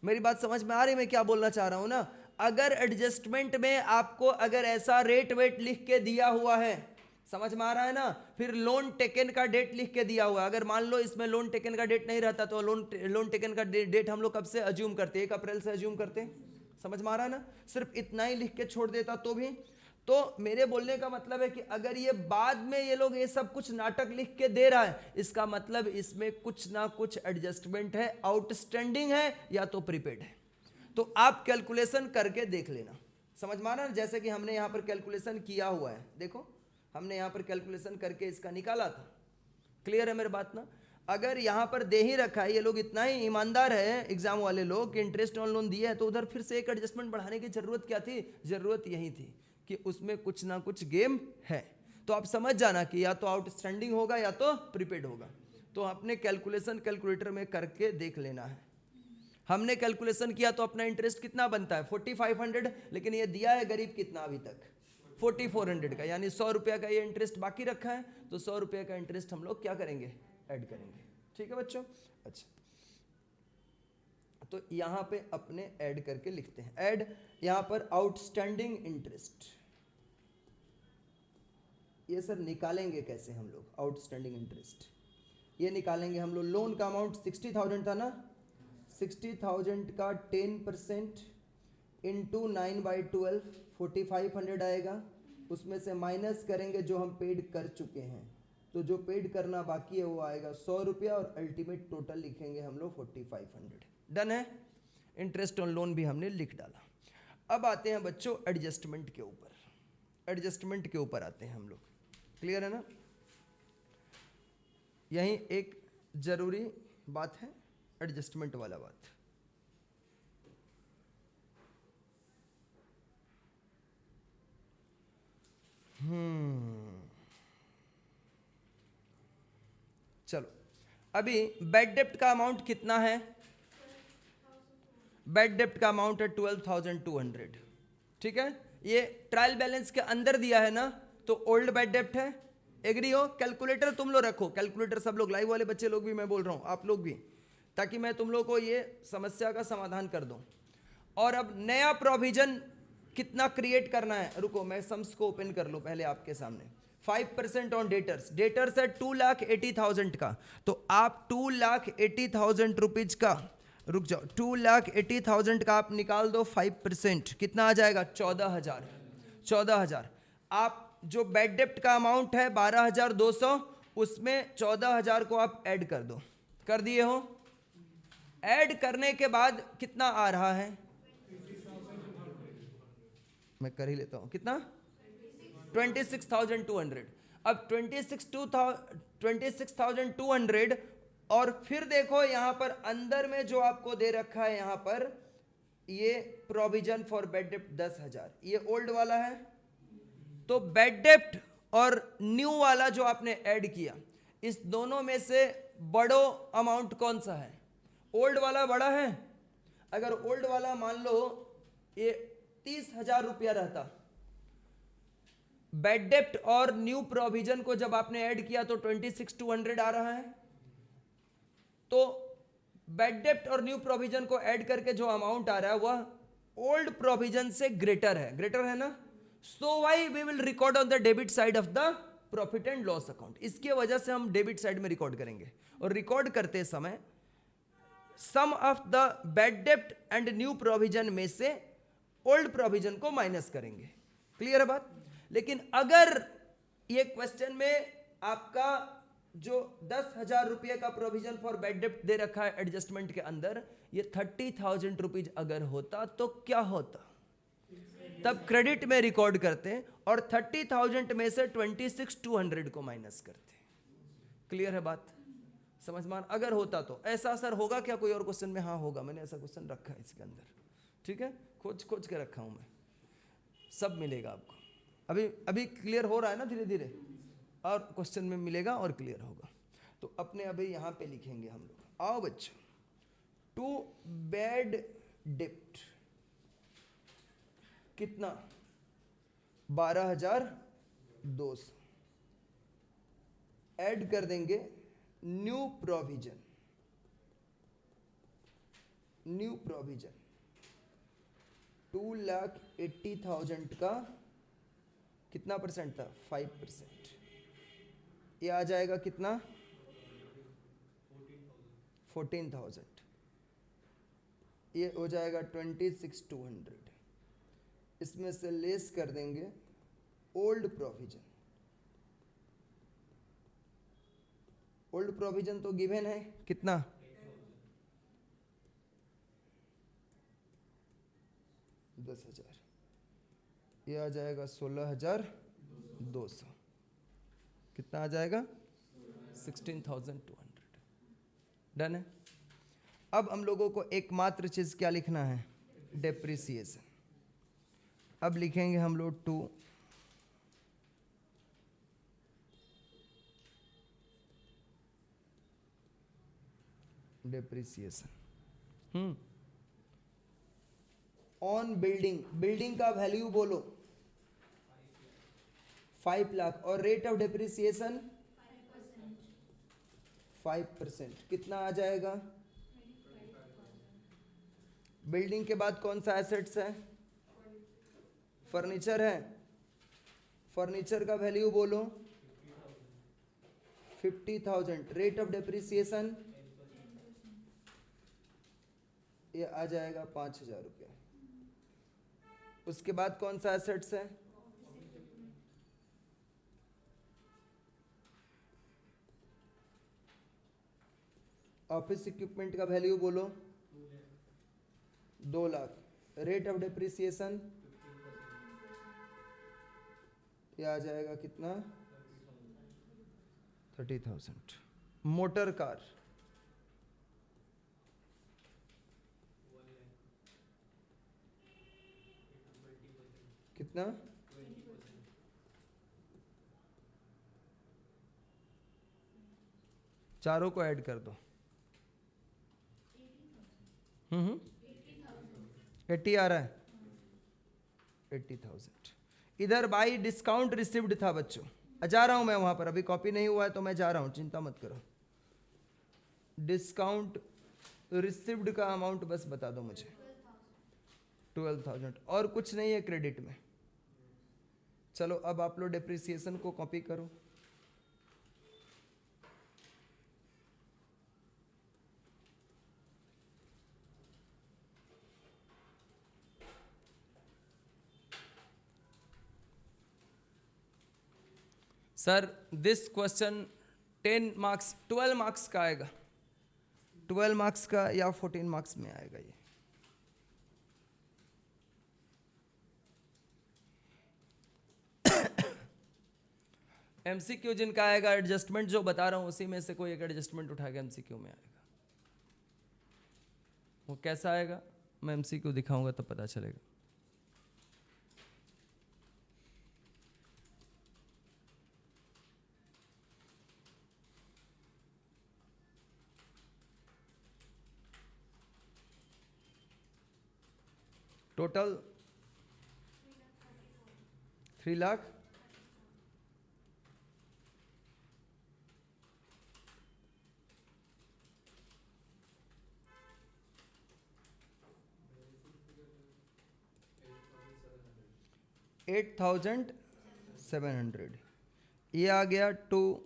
मेरी बात समझ में आ रही, मैं क्या बोलना चाह रहा हूं ना? अगर एडजस्टमेंट में आपको अगर ऐसा रेट वेट लिख के दिया हुआ है, समझ में आ रहा है ना, फिर लोन टेकन का डेट लिख के दिया हुआ है। अगर मान लो इसमें लोन टेकन का डेट नहीं रहता, तो लोन टेकन का डेट हम लोग कब से अज्यूम करते हैं? 1 अप्रैल से अज्यूम करते हैं। समझ में आ रहा है ना? सिर्फ इतना ही लिख के छोड़ देता तो भी। तो मेरे बोलने का मतलब है कि अगर ये बाद में ये लोग ये सब कुछ नाटक लिख के दे रहा है, इसका मतलब इसमें कुछ ना कुछ एडजस्टमेंट है, आउटस्टैंडिंग है या तो प्रीपेड है। तो आप कैलकुलेशन करके देख लेना। समझ में आ रहा है? जैसे कि हमने यहाँ पर कैलकुलेशन किया हुआ है, देखो हमने यहाँ पर कैलकुलेशन करके इसका निकाला था। क्लियर है मेरी बात ना? अगर यहाँ पर दे ही रखा है, ये लोग इतना ही ईमानदार है एग्जाम वाले लोग कि इंटरेस्ट ऑन लोन दिया है, तो उधर फिर से एक एडजस्टमेंट बढ़ाने की जरूरत क्या थी? जरूरत यही थी कि उसमें कुछ ना कुछ गेम है। तो आप समझ जाना कि या तो आउटस्टैंडिंग होगा या तो प्रीपेड होगा। तो अपने कैलकुलेशन कैलकुलेटर में करके देख लेना है। हमने कैलकुलेशन किया तो अपना इंटरेस्ट कितना बनता है? 4500, लेकिन ये दिया है गरीब कितना अभी तक? 4400 का, यानी 100 रुपया का ये इंटरेस्ट बाकी रखा है। तो 100 रुपये का इंटरेस्ट हम लोग क्या करेंगे? ऐड करेंगे। ठीक है बच्चों? अच्छा, तो यहां पे अपने ऐड करके लिखते हैं। ऐड यहां पर आउटस्टैंडिंग इंटरेस्ट, ये सर निकालेंगे कैसे हम लोग? आउटस्टैंडिंग इंटरेस्ट ये निकालेंगे हम लोग। लोन का अमाउंट 60,000 था ना, 60,000 का 10% इंटू 9/12 4500 आएगा। उसमें से माइनस करेंगे जो हम पेड कर चुके हैं, तो जो पेड करना बाकी है वो आएगा 100 रुपया, और अल्टीमेट टोटल लिखेंगे हम लोग 4500। डन है? इंटरेस्ट ऑन लोन भी हमने लिख डाला। अब आते हैं बच्चों एडजस्टमेंट के ऊपर। एडजस्टमेंट के ऊपर आते हैं हम लोग। क्लियर है ना? यही एक जरूरी बात है, एडजस्टमेंट वाला बात। चलो, अभी बैड डेप्ट का अमाउंट कितना है? बैड डेप्ट का अमाउंट है 12,200। ठीक है, ये ट्रायल बैलेंस के अंदर दिया है ना, तो ओल्ड बैड डेप्ट है। एग्री हो? कैलकुलेटर तुम लोग रखो, कैलकुलेटर सब लोग, लाइव वाले बच्चे लोग भी, मैं बोल रहा हूं आप लोग भी, ताकि मैं तुम लोग को ये समस्या का समाधान कर दूं। और अब नया प्रोविजन कितना क्रिएट करना है, रुको मैं सम्स को ओपन कर लूं पहले आपके सामने। 5% ऑन डेटर्स, डेटर्स है 2,80,000 का, तो आप 2,80,000 रुपीज का, रुक जाओ, 2,80,000 का आप निकाल दो 5%, कितना आ जाएगा 14,000। 14,000 आप जो बैड डेप्ट का अमाउंट है 12,200, उसमें 14,000 को आप ऐड कर दो, कर दिए हो। ऐड करने के बाद कितना आ रहा है, मैं कर ही लेता हूं, कितना 26,200। अब 26,200 और फिर देखो यहां पर अंदर में जो आपको दे रखा है, यहां पर ये प्रोविजन फॉर बैड डेप्ट 10,000, ये ओल्ड वाला है। तो बैड डेप्ट और न्यू वाला जो आपने ऐड किया, इस दोनों में से बड़ो अमाउंट कौन सा है, ओल्ड वाला बड़ा है। अगर ओल्ड वाला मान लो ये 30,000 रुपया रहता, बैड डेप्ट और न्यू प्रोविजन को जब आपने ऐड किया तो 26,200 आ रहा है। तो बैड डेप्ट और न्यू प्रोविजन को ऐड करके जो अमाउंट आ रहा है वह ओल्ड प्रोविजन से ग्रेटर है ना। So why we will record on the debit side of the profit and loss account, इसकी वजह से हम डेबिट साइड में रिकॉर्ड करेंगे। और रिकॉर्ड करते समय सम ऑफ द बैड डेप्ट एंड न्यू प्रोविजन में से ओल्ड प्रोविजन को माइनस करेंगे। क्लियर है बात। लेकिन अगर ये क्वेश्चन में आपका जो 10,000 रुपये का प्रोविजन फॉर बैड डेप्ट दे रखा है एडजस्टमेंट के अंदर, ये 30,000 रुपीज अगर होता तो क्या होता, तब क्रेडिट में रिकॉर्ड करते और 30,000 में से 26,200 को माइनस करते। क्लियर है बात, समझ मान। अगर होता तो ऐसा सर होगा क्या कोई और क्वेश्चन में, हाँ होगा, मैंने ऐसा क्वेश्चन रखा है इसके अंदर, ठीक है, खोज के रखा हूं मैं, सब मिलेगा आपको। अभी क्लियर हो रहा है ना धीरे धीरे, और क्वेश्चन में मिलेगा और क्लियर होगा। तो अपने अभी यहां पे लिखेंगे हम लोग, आओ बच्चों, टू बैड डेप्ट कितना 12,200 ऐड कर देंगे न्यू प्रोविजन 2,80,000 का कितना परसेंट था, 5%। ये आ जाएगा कितना 14,000, ये हो जाएगा 26,200। इसमें से लेस कर देंगे ओल्ड प्रोविजन। ओल्ड प्रोविजन तो गिवन है कितना 10,000, ये आ जाएगा 16,200, कितना आ जाएगा 16,200। डन है। अब हम लोगों को एकमात्र चीज क्या लिखना है, डेप्रिसिएशन। अब लिखेंगे हम लोग टू डेप्रिसिएशन ऑन बिल्डिंग का वैल्यू बोलो 5 लाख और रेट ऑफ डेप्रिसिएशन 5%, कितना आ जाएगा। बिल्डिंग के बाद कौन सा एसेट्स है, फर्नीचर है, फर्नीचर का वैल्यू बोलो 50,000, रेट ऑफ डेप्रिसिएशन ये आ जाएगा 5,000 रुपये। उसके बाद कौन सा एसेट्स है, ऑफिस इक्विपमेंट का वैल्यू बोलो 2 लाख, रेट ऑफ डेप्रिसिएशन ये आ जाएगा कितना 30,000। मोटर कार कितना 4 को ऐड कर दो 80 आ रहा है 80,000। इधर बाई डिस्काउंट रिसीव्ड था बच्चों, जा रहा हूं मैं वहां पर, अभी कॉपी नहीं हुआ है तो मैं जा रहा हूं, चिंता मत करो। डिस्काउंट रिसीव्ड का अमाउंट बस बता दो मुझे 12,000 और कुछ नहीं है क्रेडिट में। चलो अब आप लोग डेप्रिसिएशन को कॉपी करो। Sir this question 10 marks 12 marks का आएगा, 12 मार्क्स का या 14 मार्क्स में आएगा ये। एमसीक्यू जिनका आएगा, एडजस्टमेंट जो बता रहा हूं उसी में से कोई एक एडजस्टमेंट उठा के एमसीक्यू में आएगा। वो कैसा आएगा मैं एमसीक्यू दिखाऊंगा तब पता चलेगा। टोटल 3 लाख 8,700 ये आ गया to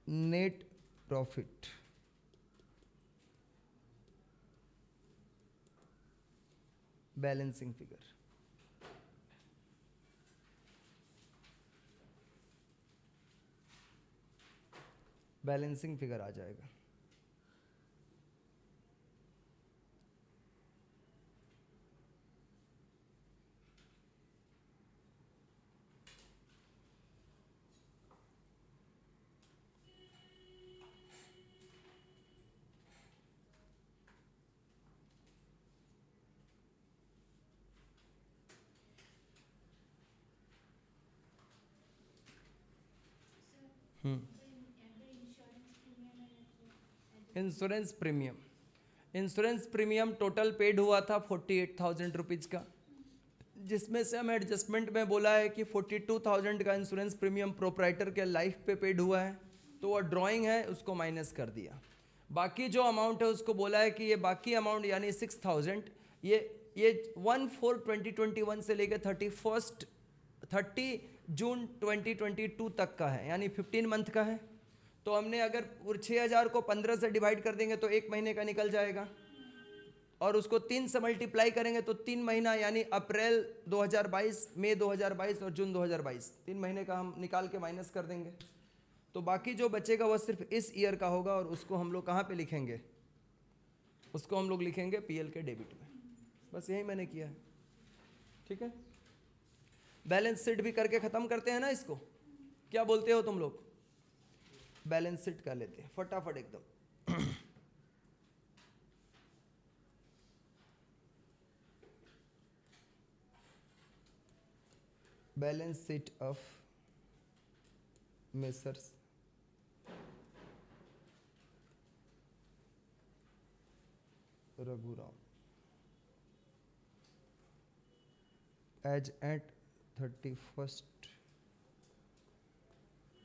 net profit. Balancing figure आ जाएगा। इंश्योरेंस प्रीमियम टोटल पेड हुआ था 48,000 रुपीज का, जिसमें से हमें एडजस्टमेंट में बोला है कि 42,000 का इंश्योरेंस प्रीमियम प्रोप्राइटर के लाइफ पे पेड हुआ है, तो वो ड्राइंग है उसको माइनस कर दिया। बाकी जो अमाउंट है उसको बोला है कि ये बाकी अमाउंट यानी 6,000 ये 1/4/2021 से लेकर 30 जून 2022 तक का है, यानी 15 मंथ का है। तो हमने अगर 6,000 को 15 से डिवाइड कर देंगे तो 1 महीने का निकल जाएगा, और उसको 3 से मल्टीप्लाई करेंगे तो 3 महीना यानी अप्रैल 2022, मई 2022 और जून 2022 3 महीने का हम निकाल के माइनस कर देंगे। तो बाकी जो बचेगा वह सिर्फ इस ईयर का होगा, और उसको हम लोग कहाँ पे लिखेंगे? उसको हम लोग लिखेंगे पीएल के डेबिट में। बस यही मैंने किया है, ठीक है। बैलेंस शीट भी करके ख़त्म करते हैं ना इसको, क्या बोलते हो तुम लोग? बैलेंस शीट कर लेते हैं फटाफट एकदम। Balance sheet of messrs Raghuram as at 31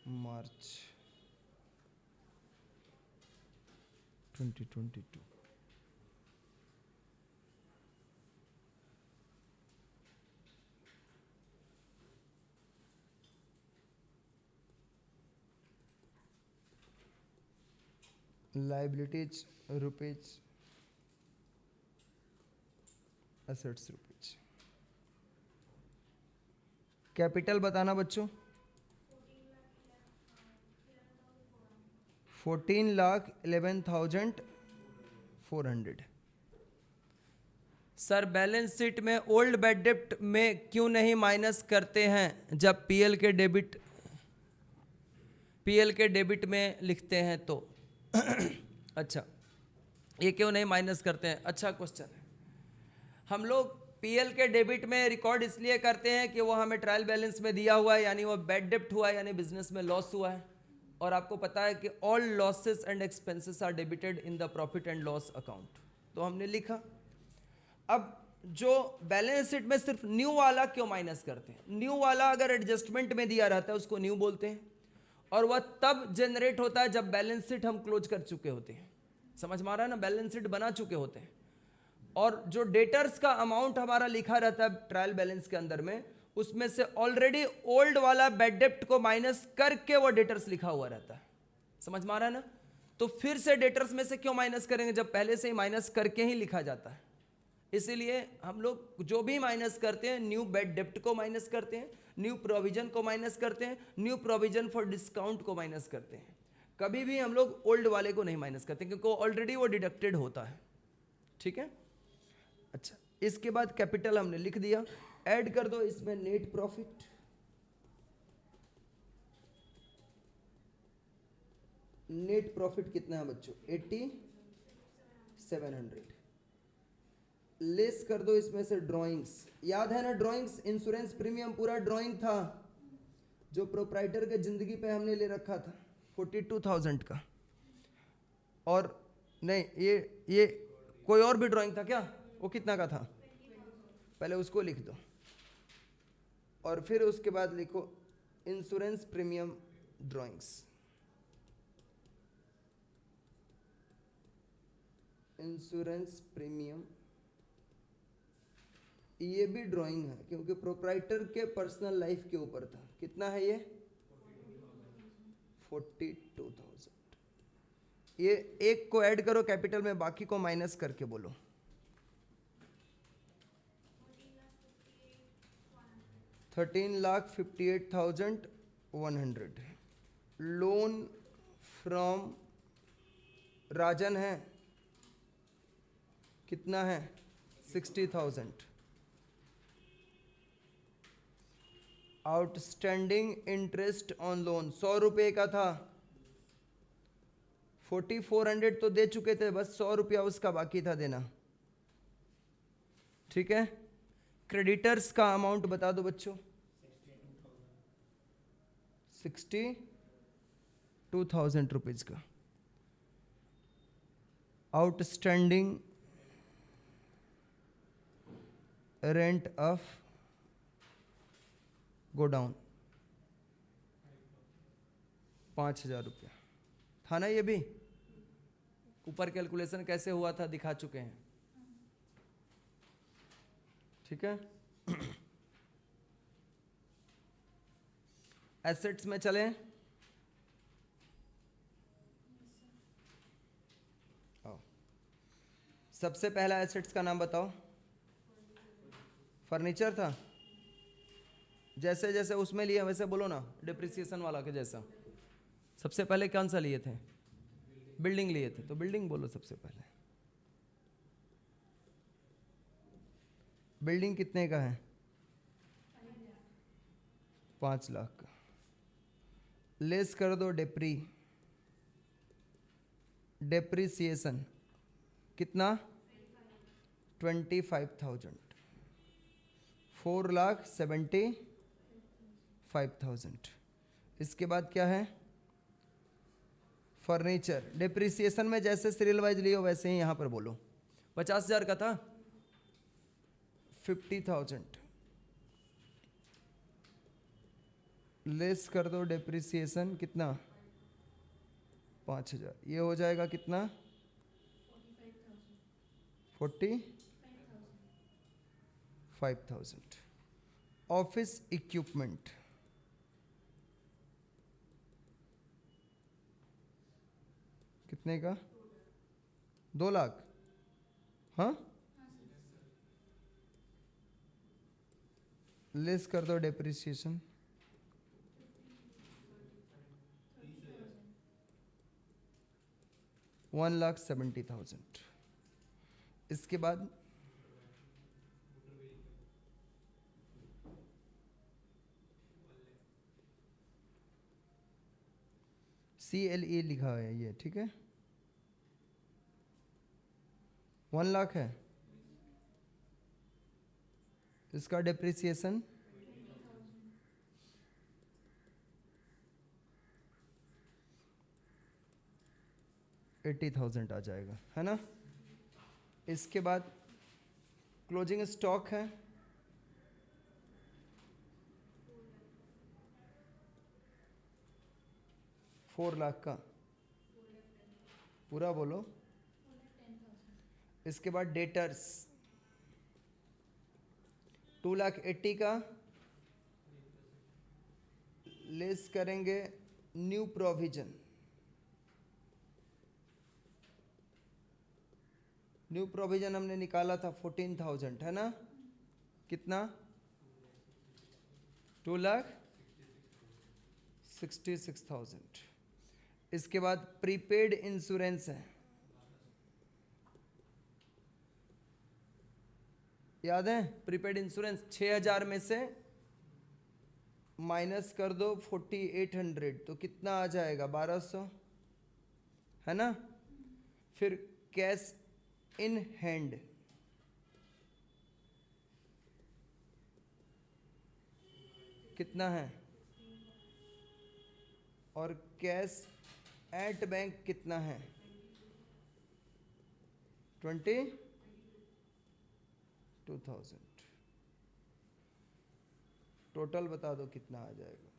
March 2022। Liabilities rupees, assets rupees. Capital बताना बच्चों। 14,11,400। सर बैलेंस शीट में ओल्ड बैड डेप्ट में क्यों नहीं माइनस करते हैं जब पीएल के डेबिट में लिखते हैं तो? अच्छा, ये क्यों नहीं माइनस करते हैं? अच्छा क्वेश्चन है। हम लोग पीएल के डेबिट में रिकॉर्ड इसलिए करते हैं कि वो हमें ट्रायल बैलेंस में दिया हुआ है, यानी वो बैड डेप्ट हुआ है, यानी बिजनेस में लॉस हुआ है। और आपको पता है कि all losses and expenses are debited in the profit and loss account, तो हमने लिखा। अब जो बैलेंस शीट में सिर्फ न्यू वाला क्यों माइनस करते हैं? न्यू वाला अगर एडजस्टमेंट में दिया रहता है उसको न्यू बोलते हैं, और वह तब जनरेट होता है जब बैलेंस शीट हम क्लोज कर चुके होते हैं। समझ में आ रहा है ना? बैलेंस शीट बना चुके होते हैं। और जो डेटर्स का अमाउंट हमारा लिखा रहता है ट्रायल बैलेंस के अंदर में, उसमें से ऑलरेडी ओल्ड वाला बैड डेप्ट को माइनस करके वो डेटर्स लिखा हुआ रहता है। समझ में आ रहा है ना? तो फिर से डेटर्स में से क्यों माइनस करेंगे जब पहले से ही माइनस करके ही लिखा जाता है। इसीलिए हम लोग जो भी माइनस करते हैं, न्यू बैड डेप्ट को माइनस करते हैं, न्यू प्रोविजन को माइनस करते हैं, न्यू प्रोविजन फॉर डिस्काउंट को माइनस करते हैं। कभी भी हम लोग ओल्ड वाले को नहीं माइनस करते क्योंकि ऑलरेडी वो डिडक्टेड होता है। ठीक है, अच्छा, इसके बाद कैपिटल हमने लिख दिया। ऐड कर दो इसमें नेट प्रॉफिट। नेट प्रॉफिट कितना है बच्चों? 8700। लेस कर दो इसमें से ड्राइंग्स। याद है ना ड्राइंग्स? इंश्योरेंस प्रीमियम पूरा ड्राइंग था जो प्रोप्राइटर के जिंदगी पे हमने ले रखा था 42,000 का। और नहीं, ये कोई और भी ड्राइंग था क्या? वो कितना का था? पहले उसको लिख दो और फिर उसके बाद लिखो insurance premium drawings. Insurance premium, ये भी ड्राइंग है क्योंकि प्रोप्राइटर के पर्सनल लाइफ के ऊपर था। कितना है ये? 42,000। ये एक को ऐड करो कैपिटल में, बाकी को माइनस करके बोलो। 13,58,100। लोन फ्रॉम राजन है, कितना है? 60,000। आउटस्टैंडिंग इंटरेस्ट ऑन लोन 100 रुपये का था, 4,400 तो दे चुके थे, बस 100 रुपया उसका बाकी था देना। ठीक है, क्रेडिटर्स का अमाउंट बता दो बच्चों। 62,000 रुपीज का। आउटस्टैंडिंग रेंट ऑफ गोडाउन 5,000 रुपया था ना? ये भी ऊपर कैलकुलेशन कैसे हुआ था दिखा चुके हैं। ठीक है, एसेट्स में चलें। सबसे पहला एसेट्स का नाम बताओ। फर्नीचर था। जैसे जैसे उसमें लिया वैसे बोलो ना, डिप्रिसिएशन वाला के जैसा। सबसे पहले कौन सा लिए थे? बिल्डिंग लिए थे, तो बिल्डिंग बोलो सबसे पहले। बिल्डिंग कितने का है? 5 लाख का। लेस कर दो डेप्रीसिएशन कितना? 25,000। 4,75,000। इसके बाद क्या है? फर्नीचर। डिप्रिसिएशन में जैसे सीरियल वाइज लियो वैसे ही यहां पर बोलो। 50,000 का था, 50,000 लेस कर दो डिप्रिसिएशन कितना? 5,000। ये हो जाएगा कितना? 45,000। ऑफिस इक्विपमेंट कितने का? 2 लाख। हाँ, लेस कर दो डेप्रिसिएशन 1,70,000। इसके बाद CLE लिखा है ये, ठीक है। 1 लाख है। इसका डेप्रिसिएशन 80,000 आ जाएगा, है ना। इसके बाद क्लोजिंग स्टॉक है 4 लाख का। पूरा बोलो। इसके बाद डेटर्स 2,80,000 का लेस करेंगे न्यू प्रोविजन। न्यू प्रोविजन हमने निकाला था 14,000 है ना, कितना 2,66,000। इसके बाद प्रीपेड इंश्योरेंस है, याद है प्रीपेड इंश्योरेंस 6,000 में से माइनस कर दो 4,800 तो कितना आ जाएगा 1,200 है ना। फिर कैश इन हैंड कितना है, और कैश एट बैंक कितना है 22,000। टोटल बता दो कितना आ जाएगा।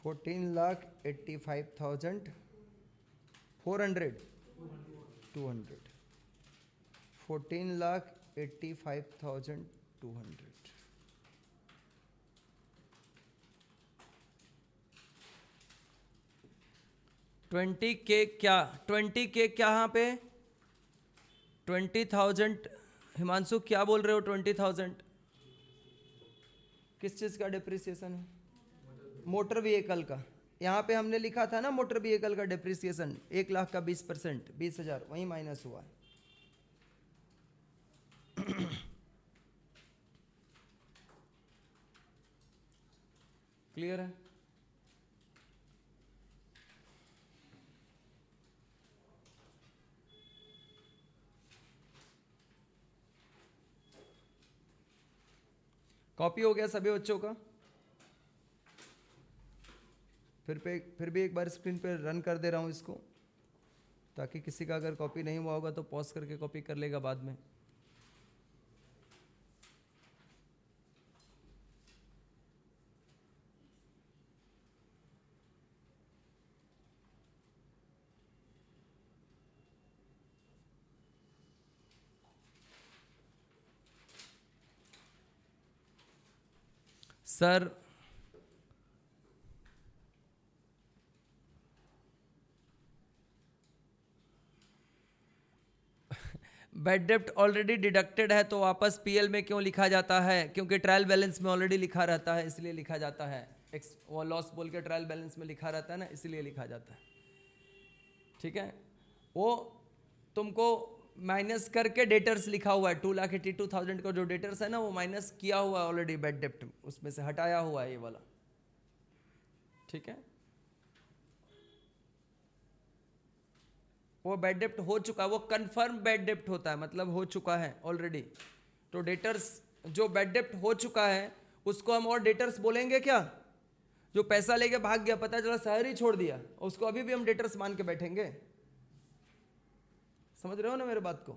$14,85,400 200 $14,85,200। 20K क्या 20K क्या यहाँ पे 20,000। हिमांशु क्या बोल रहे हो 20,000 किस चीज का डिप्रिसिएशन है, मोटर व्हीकल का। यहाँ पे हमने लिखा था ना मोटर व्हीकल का डिप्रिसिएशन 1,00,000 का 20%, 20,000 वही माइनस हुआ है। क्लियर है। कॉपी हो गया सभी बच्चों का। फिर भी एक बार स्क्रीन पे रन कर दे रहा हूँ इसको, ताकि किसी का अगर कॉपी नहीं हुआ होगा तो पॉज करके कॉपी कर लेगा बाद में। सर बैड डेप्ट ऑलरेडी डिडक्टेड है तो वापस पीएल में क्यों लिखा जाता है, क्योंकि ट्रायल बैलेंस में ऑलरेडी लिखा रहता है इसलिए लिखा जाता है। वो लॉस बोल के ट्रायल बैलेंस में लिखा रहता है ना, इसलिए लिखा जाता है। ठीक है, वो तुमको माइनस करके डेटर्स लिखा हुआ है 2,82,000 का जो डेटर्स है ना वो माइनस किया हुआ है ऑलरेडी बैड डेप्ट, उसमें से हटाया हुआ है ये वाला। ठीक है, वो बैड डेप्ट हो चुका है, वो कंफर्म बैड डेप्ट होता है, मतलब हो चुका है ऑलरेडी। तो डेटर्स जो बैड डेप्ट हो चुका है उसको हम और डेटर्स बोलेंगे क्या, जो पैसा लेके भाग गया पता चला शहर ही छोड़ दिया उसको अभी भी हम डेटर्स मान के बैठेंगे। समझ रहे हो ना मेरे बात को।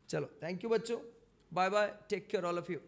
चलो थैंक यू बच्चों, bye bye, take care all of you.